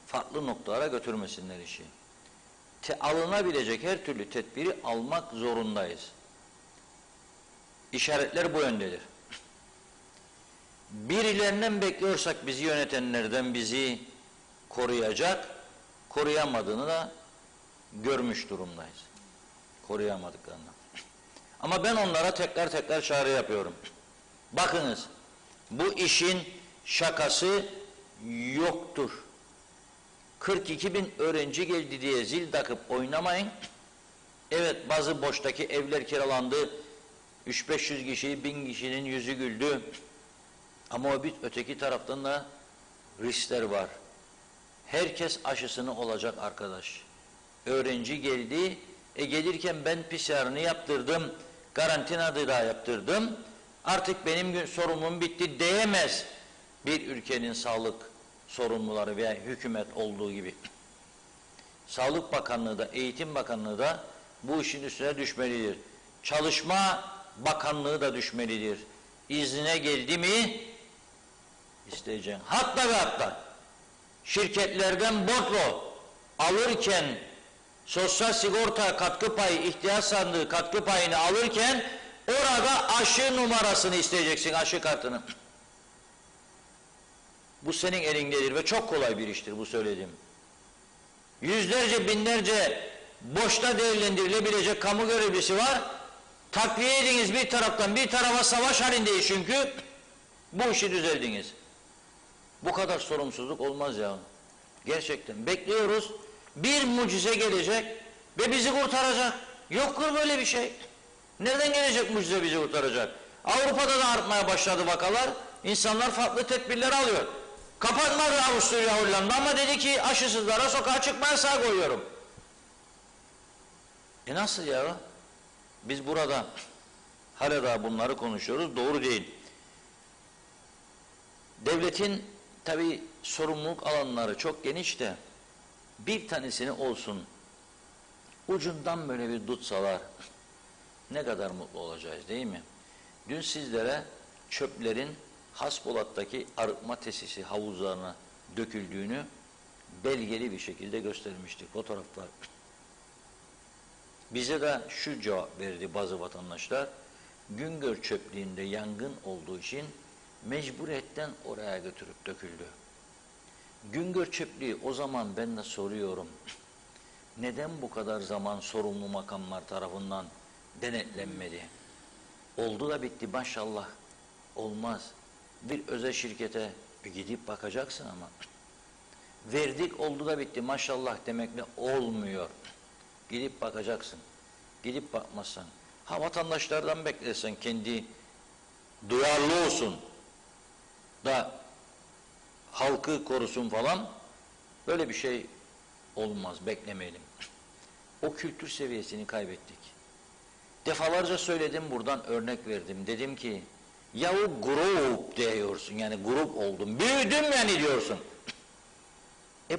farklı noktalara götürmesinler işi. Alınabilecek her türlü tedbiri almak zorundayız. İşaretler bu yöndedir. Birilerinden bekliyorsak bizi yönetenlerden bizi koruyacak, koruyamadığını da görmüş durumdayız. Koruyamadıklarını. Ama ben onlara tekrar çağrı yapıyorum. Bakınız, bu işin şakası yoktur. 42.000 öğrenci geldi diye zil takıp oynamayın. Evet, bazı boştaki evler kiralandı. 300-500 kişi, 1000 kişinin yüzü güldü. Ama o öteki taraftan da riskler var. Herkes aşısını olacak arkadaş. Öğrenci geldi, gelirken ben PCR'ını yaptırdım, karantinada da yaptırdım. Artık benim sorumluluğum bitti diyemez bir ülkenin sağlık sorumluları veya hükümet olduğu gibi. Sağlık Bakanlığı da, Eğitim Bakanlığı da bu işin üstüne düşmelidir. Çalışma Bakanlığı da düşmelidir. İzine geldi mi isteyeceğim. Hatta ve hatta şirketlerden borçlu alırken sosyal sigorta katkı payı, ihtiyaç sandığı katkı payını alırken orada aşı numarasını isteyeceksin, aşı kartını. Bu senin elindedir ve çok kolay bir iştir bu söylediğim. Yüzlerce, binlerce boşta değerlendirilebilecek kamu görevlisi var. Takviye ediniz bir taraftan, bir tarafa savaş halindeyiz çünkü bu işi düzeldiniz. Bu kadar sorumsuzluk olmaz ya. Gerçekten bekliyoruz. Bir mucize gelecek ve bizi kurtaracak. Yoktur böyle bir şey. Nereden gelecek mucize bizi kurtaracak? Avrupa'da da artmaya başladı vakalar. İnsanlar farklı tedbirler alıyor. Kapatmadı Avusturya, Hollanda ama dedi ki aşısızlara sokağa çıkma yasağı koyuyorum. Nasıl ya? Biz burada hala daha bunları konuşuyoruz. Doğru değil. Devletin tabi sorumluluk alanları çok geniş de bir tanesini olsun ucundan böyle bir tutsalar ne kadar mutlu olacağız değil mi? Dün sizlere çöplerin Haspolat'taki arıtma tesisi havuzlarına döküldüğünü belgeli bir şekilde göstermiştik fotoğraflar. Bize de şu cevap verdi bazı vatandaşlar. Güngör çöplüğünde yangın olduğu için mecburiyetten oraya götürüp döküldü. Güngör çöplüğü o zaman ben de soruyorum. Neden bu kadar zaman sorumlu makamlar tarafından denetlenmedi? Oldu da bitti maşallah. Olmaz. Bir özel şirkete gidip bakacaksın ama. Verdik oldu da bitti maşallah demekle olmuyor. Gidip bakacaksın. Gidip bakmazsan. Ha vatandaşlardan beklersen kendi duyarlı olsun da halkı korusun falan böyle bir şey olmaz. Beklemeyelim. O kültür seviyesini kaybettik. Defalarca söyledim buradan örnek verdim. Dedim ki yahu grup diyorsun yani grup oldum. Büyüdüm yani diyorsun.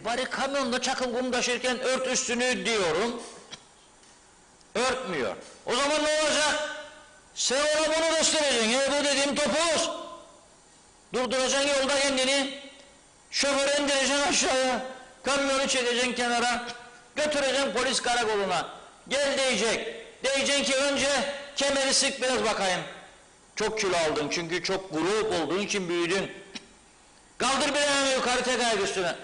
Bari kamyonda çakıl kum taşırken ört üstünü diyorum. Örtmüyor. O zaman ne olacak? Sen ona bunu göstereceksin. Bu dediğim topuz. Durduracaksın yolda kendini. Şoförü indireceksin aşağıya. Kamyonu çekeceksin kenara. Götüreceksin polis karakoluna. Gel diyecek. Diyeceksin ki önce kemeri sık biraz bakayım. Çok kilo aldın çünkü çok grup olduğun için büyüdün. Kaldır bir ayağını yukarı tek ayak üstüne.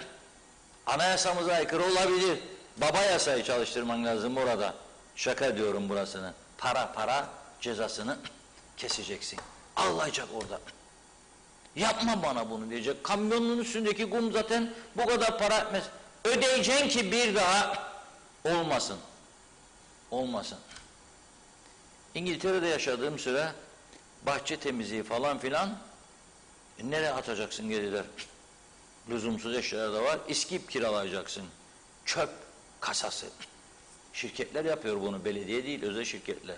Anayasamıza aykırı olabilir. Baba yasayı çalıştırman lazım orada. Şaka diyorum burasını. Para cezasını keseceksin. Ağlayacak orada. Yapma bana bunu diyecek. Kamyonun üstündeki kum zaten bu kadar para etmez. Ödeyeceksin ki bir daha olmasın. Olmasın. İngiltere'de yaşadığım süre bahçe temizliği falan filan nereye atacaksın geriler? Lüzumsuz eşyalar da var. İskip kiralayacaksın. Çöp kasası. Şirketler yapıyor bunu. Belediye değil, özel şirketler.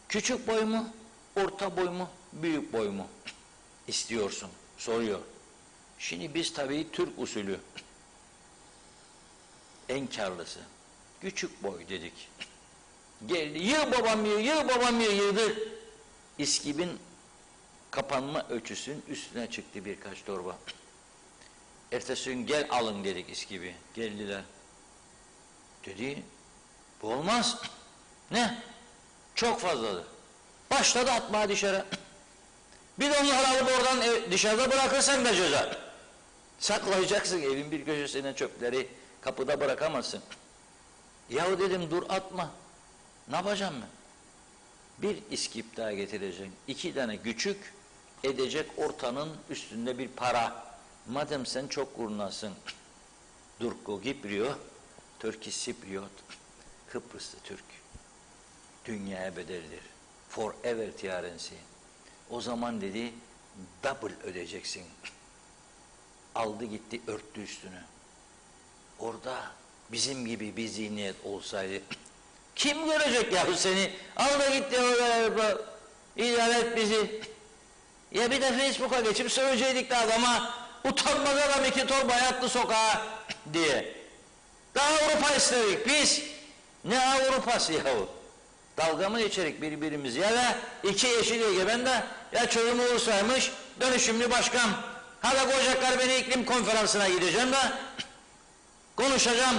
Küçük boy mu? Orta boy mu? Büyük boy mu? İstiyorsun. Soruyor. Şimdi biz tabii Türk usulü en karlısı. Küçük boy dedik. Geldi, yığ babam yığ, yığ babam yığ, yığdı. İskibin kapanma ölçüsünün üstüne çıktı birkaç torba. Ertesi gün gel alın dedik İskib'i. Geldiler. Dedi, bu olmaz. Ne? Çok fazladır. Başladı atmaya dışarı. Bir de onları alıp oradan dışarıda bırakırsan da ceza. Saklayacaksın evin bir köşesine çöpleri, kapıda bırakamazsın. Yahu dedim dur atma. Ne yapacağım ben? Bir iskip daha getireceksin. 2 tane küçük edecek ortanın üstünde bir para. Madem sen çok kurnazsın. Durko Gibrio, Turkish Cypriot, Kıbrıslı Türk. Dünyaya bedeldir. Forever tiyarensi. O zaman dedi double ödeyeceksin. Aldı gitti örttü üstünü. Orada bizim gibi bir zihniyet olsaydı kim görecek yahu seni? Al da gitti orada idare et bizi. Ya bir de Facebook'a geçip söyleyecektik de adama utanmaz adam 2 torba yattı sokağa diye. Daha Avrupa istedik biz. Ne Avrupası yahu? Dalga mı geçerik birbirimizi? Ya da 2 yeşil egemen de ya çocuğum olursaymış dönüşümlü başkan. Hala koyacaklar beni iklim konferansına gideceğim de konuşacağım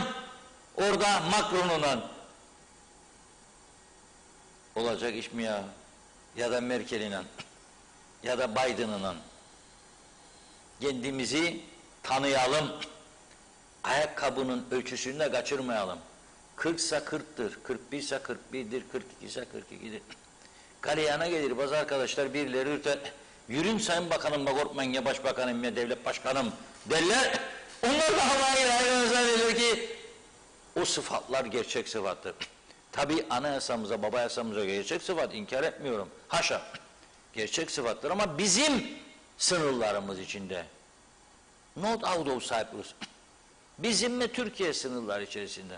orada Macron'la. Olacak iş mi ya? Ya da Merkel'inle ya da Biden'ınla. Kendimizi tanıyalım. Ayakkabının ölçüsünü de kaçırmayalım. 40 ise 40'tır, 41 ise 41'dir, 42 ise 42'dir. Galeyana gelir bazı arkadaşlar birileri ürter. Yürün Sayın Bakanım da korkmayın ya Başbakanım ya Devlet Başkanım derler. Onlar da havaya girer ki o sıfatlar gerçek sıfattır. Tabi anayasamıza, baba yasamıza gerçek sıfat inkar etmiyorum. Haşa. Gerçek sıfattır ama bizim sınırlarımız içinde. Not out of Cyprus. Bizim ve Türkiye sınırlar içerisinde.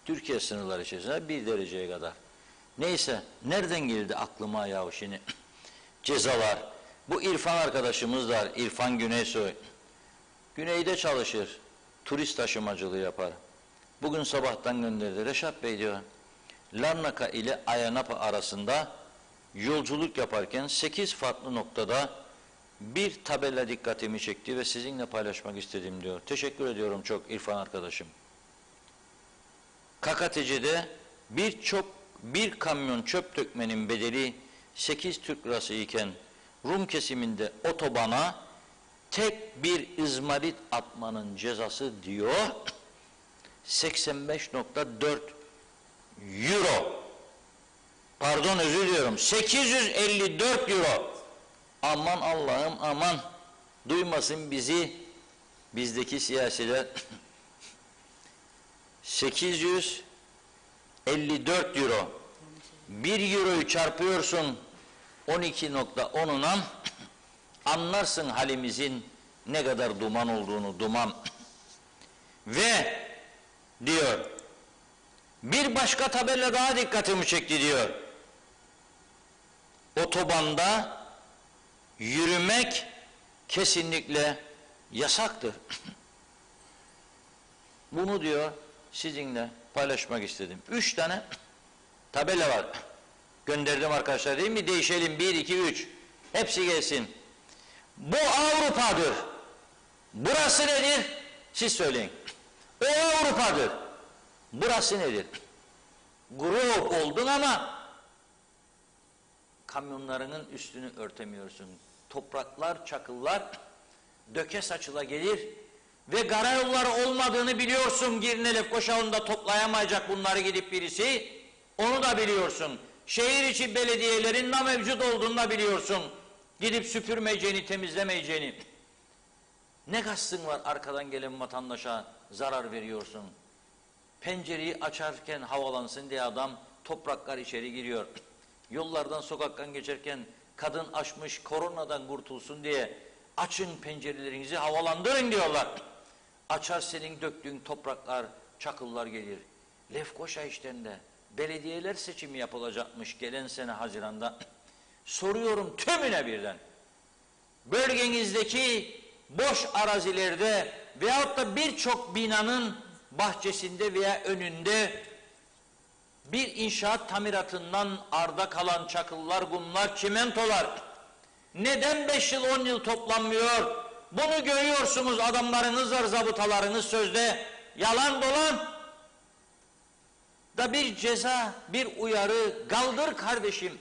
Türkiye sınırları içerisinde 1 dereceye kadar. Neyse, nereden geldi aklıma yahu şimdi? Cezalar. Bu İrfan arkadaşımız var, İrfan Güneysoy. Güneyde çalışır, turist taşımacılığı yapar. Bugün sabahtan gönderdi, Reşat Bey diyor, Larnaka ile Ayanapa arasında yolculuk yaparken 8 farklı noktada bir tabela dikkatimi çekti ve sizinle paylaşmak istedim diyor. Teşekkür ediyorum çok İrfan arkadaşım. KKTC'de bir kamyon çöp dökmenin bedeli 8 Türk lirası iken Rum kesiminde otobana tek bir izmarit atmanın cezası diyor 85.4 euro. Pardon özür diliyorum. 854 euro. Aman Allah'ım aman. Duymasın bizi bizdeki siyasiler. 854 euro. 1 euroyu çarpıyorsun 12.10'una anlarsın halimizin ne kadar duman olduğunu, duman. Ve diyor bir başka tabela daha dikkatimi çekti diyor. Otobanda yürümek kesinlikle yasaktır. Bunu diyor sizinle paylaşmak istedim. 3 tane tabela var. Gönderdim arkadaşlar değil mi? Değişelim 1, 2, 3. Hepsi gelsin. Bu Avrupa'dır. Burası nedir? Siz söyleyin. O Avrupa'dır. Burası nedir? Grup oldun ama kamyonlarının üstünü örtemiyorsun. Topraklar, çakıllar döke saçıla gelir ve karayolları olmadığını biliyorsun. Girne Lefkoşalı'nda toplayamayacak bunları gidip birisi. Onu da biliyorsun. Şehir içi belediyelerin ne mevcut olduğunu da biliyorsun. Gidip süpürmeyeceğini, temizlemeyeceğini. Ne kastın var arkadan gelen vatandaşa zarar veriyorsun. Pencereyi açarken havalansın diye adam topraklar içeri giriyor. Yollardan sokaktan geçerken kadın açmış koronadan kurtulsun diye açın pencerelerinizi havalandırın diyorlar. Açar senin döktüğün topraklar, çakıllar gelir. Lefkoşa işlerinde belediyeler seçimi yapılacakmış gelen sene Haziran'da. Soruyorum tümüne birden. bölgenizdeki boş arazilerde veyahut da birçok binanın bahçesinde veya önünde bir inşaat tamiratından arda kalan çakıllar, kumlar, çimentolar neden 5 yıl 10 yıl toplanmıyor? Bunu görüyorsunuz, adamlarınız var, zabıtalarınız sözde yalan dolan da bir ceza, bir uyarı, kaldır kardeşim.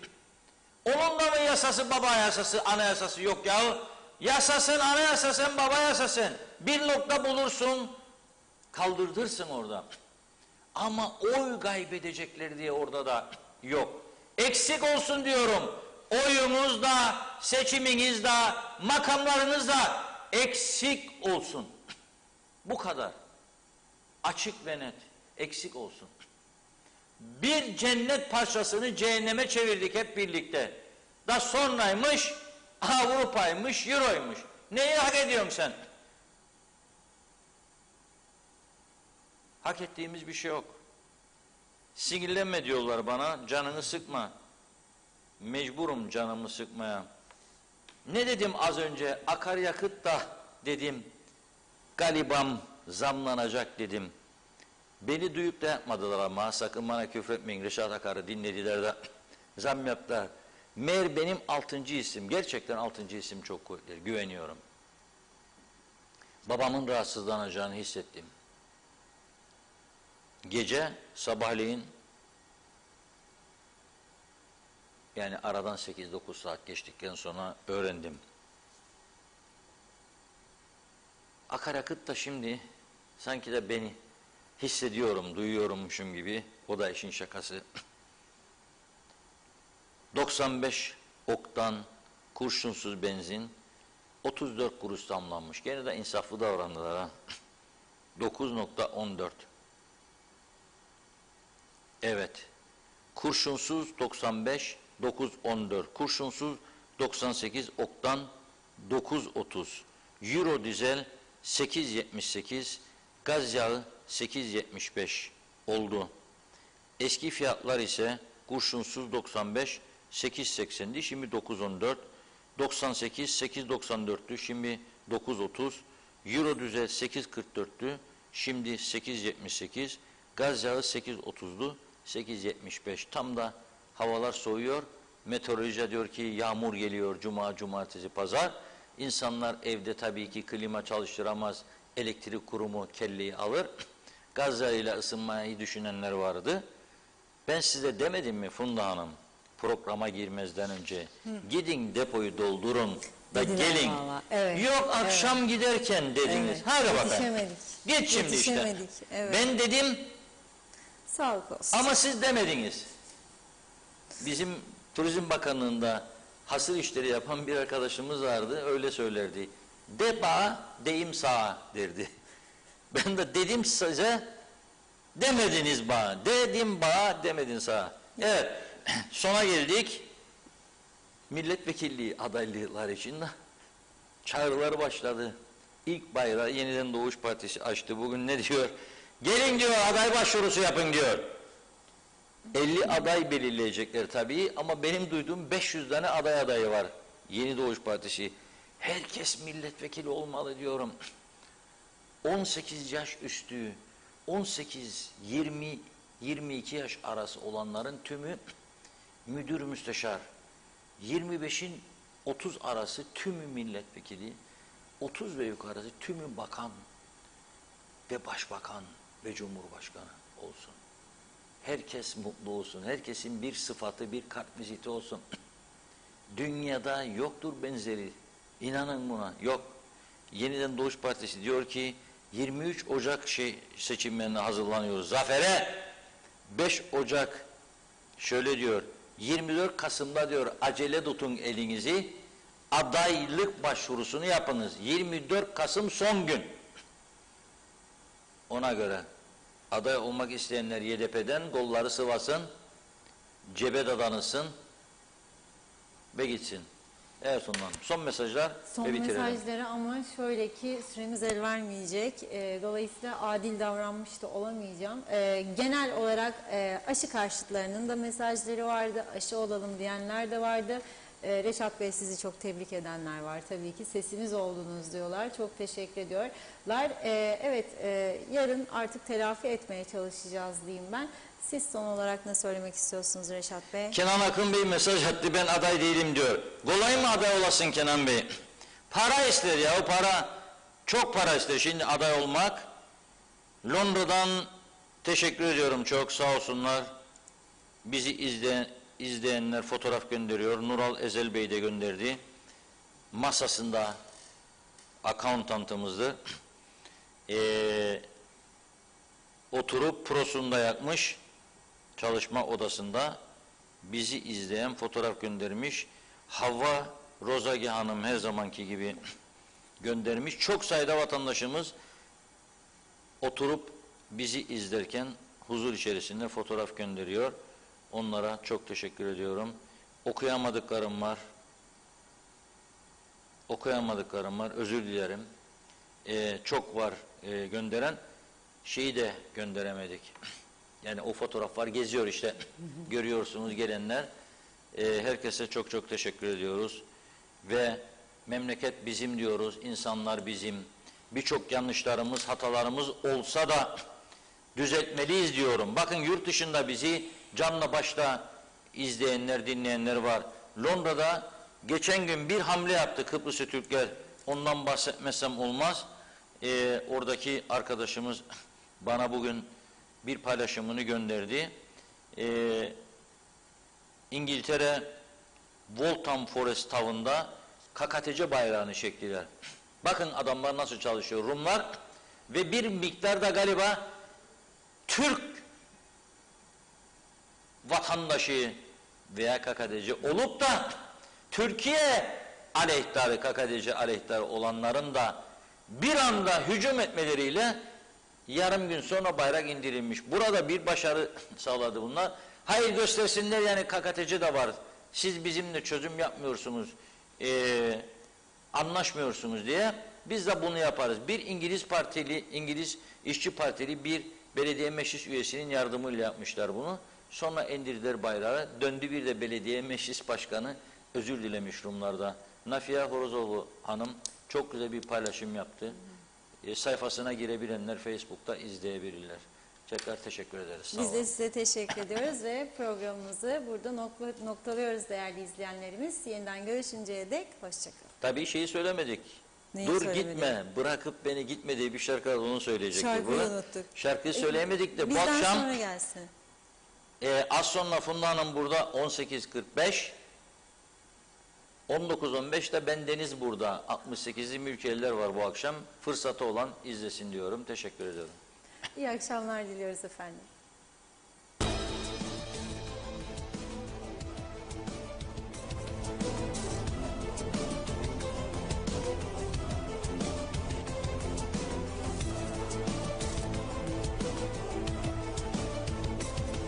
Onun da mı yasası, baba yasası, anayasası yok yahu? Yasasın, anayasasın, baba yasasın. Bir nokta bulursun, kaldırtırsın orada. Ama oy kaybedecekler diye orada da yok. Eksik olsun diyorum. Oyunuz da, seçiminiz de, makamlarınız da eksik olsun. Bu kadar. Açık ve net. Eksik olsun. Bir cennet parçasını cehenneme çevirdik hep birlikte. Da sonraymış, Avrupa'ymış, Euro'ymuş. Neyi hak ediyorsun sen? Hak ettiğimiz bir şey yok. Sinirlenme diyorlar bana, canını sıkma. Mecburum canımı sıkmaya. Ne dedim az önce? Akaryakıt da dedim, galibam zamlanacak dedim. Beni duyup da yapmadılar ama sakın bana küfretmeyin. Reşat Akar'ı dinlediler de zam yaptılar. Meğer benim 6. isim, gerçekten 6. isim çok kuvvetli, güveniyorum. Babamın rahatsızlanacağını hissettim. Gece sabahleyin, yani aradan 8-9 saat geçtikten sonra öğrendim. Akaryakıt da şimdi sanki de beni hissediyorum, duyuyormuşum gibi. O da işin şakası. 95 oktan kurşunsuz benzin 34 kuruş zamlanmış. Gene de insaflı davrandılar ha. 9.14. Evet. Kurşunsuz 95, 9.14. Kurşunsuz 98, oktan 9.30. Euro dizel 8.78, gaz yağı 8.75 oldu. Eski fiyatlar ise kurşunsuz 95, 8.80'di, şimdi 9.14. 98, 8.94'tü, şimdi 9.30. Euro dizel 8.44'tü, şimdi 8.78. Gaz yağı 8.30'du, 8.75. Tam da havalar soğuyor. Meteoroloji diyor ki yağmur geliyor cuma, cumartesi, pazar. İnsanlar evde tabii ki klima çalıştıramaz. Elektrik kurumu kelleyi alır. Gaz yağıyla ısınmayı düşünenler vardı. Ben size demedim mi Funda Hanım programa girmezden önce? Gidin depoyu doldurun da Dediler gelin. vallahi, evet, Yok akşam giderken dediniz. Evet, Hadi bakalım. yetişemedik. Git şimdi işte. Yetişemedik, evet. Ben dedim Sağlık olsun. ama siz demediniz. Bizim Turizm Bakanlığı'nda hasır işleri yapan bir arkadaşımız vardı. Öyle söylerdi. De bağa, deyim sağa derdi. Ben de dedim size, demediniz bağa. Dedim bağa, demedin sağa. Evet, sona geldik. Milletvekilliği adaylıklar için de çağrılar başladı. İlk bayrağı Yeniden Doğuş Partisi açtı. Bugün ne diyor? Gelin diyor, aday başvurusu yapın diyor. 50 aday belirleyecekler tabii ama benim duyduğum 500 tane adayı var. Yeni Doğuş Partisi. Herkes milletvekili olmalı diyorum. 18 yaş üstü, 18, 20, 22 yaş arası olanların tümü müdür müsteşar. 25'in 30 arası tümü milletvekili, 30 ve yukarısı tümü bakan ve başbakan ve cumhurbaşkanı olsun. Herkes mutlu olsun. Herkesin bir sıfatı, bir kartviziti olsun. Dünyada yoktur benzeri. İnanın buna. Yok. Yeniden Doğuş Partisi diyor ki 23 Ocak seçimlerine hazırlanıyoruz. Zafere 5 Ocak şöyle diyor. 24 Kasım'da diyor acele tutun elinizi. Adaylık başvurusunu yapınız. 24 Kasım son gün. Ona göre aday olmak isteyenler YDP'den kolları sıvasın, cebe dadanırsın ve gitsin. Evet ondan. Son mesajlar Son ve bitirelim. mesajları ama şöyle ki süremiz el vermeyecek. Dolayısıyla adil davranmış da olamayacağım. Genel olarak aşı karşıtlarının da mesajları vardı. Aşı olalım diyenler de vardı. Reşat Bey, sizi çok tebrik edenler var tabii ki. Sesimiz oldunuz diyorlar. Çok teşekkür ediyorlar. Evet, yarın artık telafi etmeye çalışacağız diyeyim ben. Siz son olarak ne söylemek istiyorsunuz Reşat Bey? Kenan Akın Bey mesaj attı, ben aday değilim diyor. Kolay mı aday olasın Kenan Bey? Para ister ya, o para çok para ister şimdi aday olmak. Londra'dan teşekkür ediyorum, çok sağ olsunlar. Bizi izleyenler fotoğraf gönderiyor. Nural Ezel Bey de gönderdi. Masasında accountantımızdı. Oturup prosunda yakmış, çalışma odasında bizi izleyen fotoğraf göndermiş. Havva Rozagi Hanım her zamanki gibi göndermiş. Çok sayıda vatandaşımız oturup bizi izlerken huzur içerisinde fotoğraf gönderiyor. Onlara çok teşekkür ediyorum. Okuyamadıklarım var. Özür dilerim. Çok var gönderen. Şeyi de gönderemedik. Yani o fotoğraflar geziyor işte. Görüyorsunuz gelenler. Herkese çok çok teşekkür ediyoruz. Ve memleket bizim diyoruz. İnsanlar bizim. Birçok yanlışlarımız, hatalarımız olsa da düzeltmeliyiz diyorum. Bakın yurt dışında bizi canla başla izleyenler, dinleyenler var. Londra'da geçen gün bir hamle yaptı Kıbrıslı Türkler. Ondan bahsetmesem olmaz. Oradaki arkadaşımız bana bugün bir paylaşımını gönderdi. İngiltere Waltham Forest Town'da KKTC bayrağını çektiler. Bakın adamlar nasıl çalışıyor Rumlar ve bir miktarda galiba Türk vatandaşı veya KKTC olup da Türkiye aleyhtarı, KKTC aleyhtarı olanların da bir anda hücum etmeleriyle yarım gün sonra bayrak indirilmiş. Burada bir başarı sağladı bunlar. Hayır göstersinler, yani KKTC de var. Siz bizimle çözüm yapmıyorsunuz, anlaşmıyorsunuz diye biz de bunu yaparız. Bir İngiliz İşçi Partili bir belediye meclis üyesinin yardımıyla yapmışlar bunu. Sonra indirdiler bayrağı. Döndü bir de belediye meclis başkanı özür dilemiş Rumlarda. Nafiye Horozoğlu Hanım çok güzel bir paylaşım yaptı. Sayfasına girebilenler Facebook'ta izleyebilirler. Tekrar teşekkür ederiz. Sağ Biz de olun. size teşekkür ediyoruz ve programımızı burada noktalıyoruz değerli izleyenlerimiz. Yeniden görüşünceye dek hoşçakalın. Tabii şeyi söylemedik. Neyi Dur söylemedik? gitme, bırakıp beni gitme diye bir şarkı var, onu söyleyecektik. Şarkıyı unuttuk. Şarkıyı söyleyemedik de bu Bizden akşam sonra gelsin. az sonra Funda Hanım burada 18.45, 19.15'te ben Deniz burada. 68'li mülkiyeler var bu akşam. Fırsatı olan izlesin diyorum. Teşekkür ediyorum. İyi akşamlar diliyoruz efendim.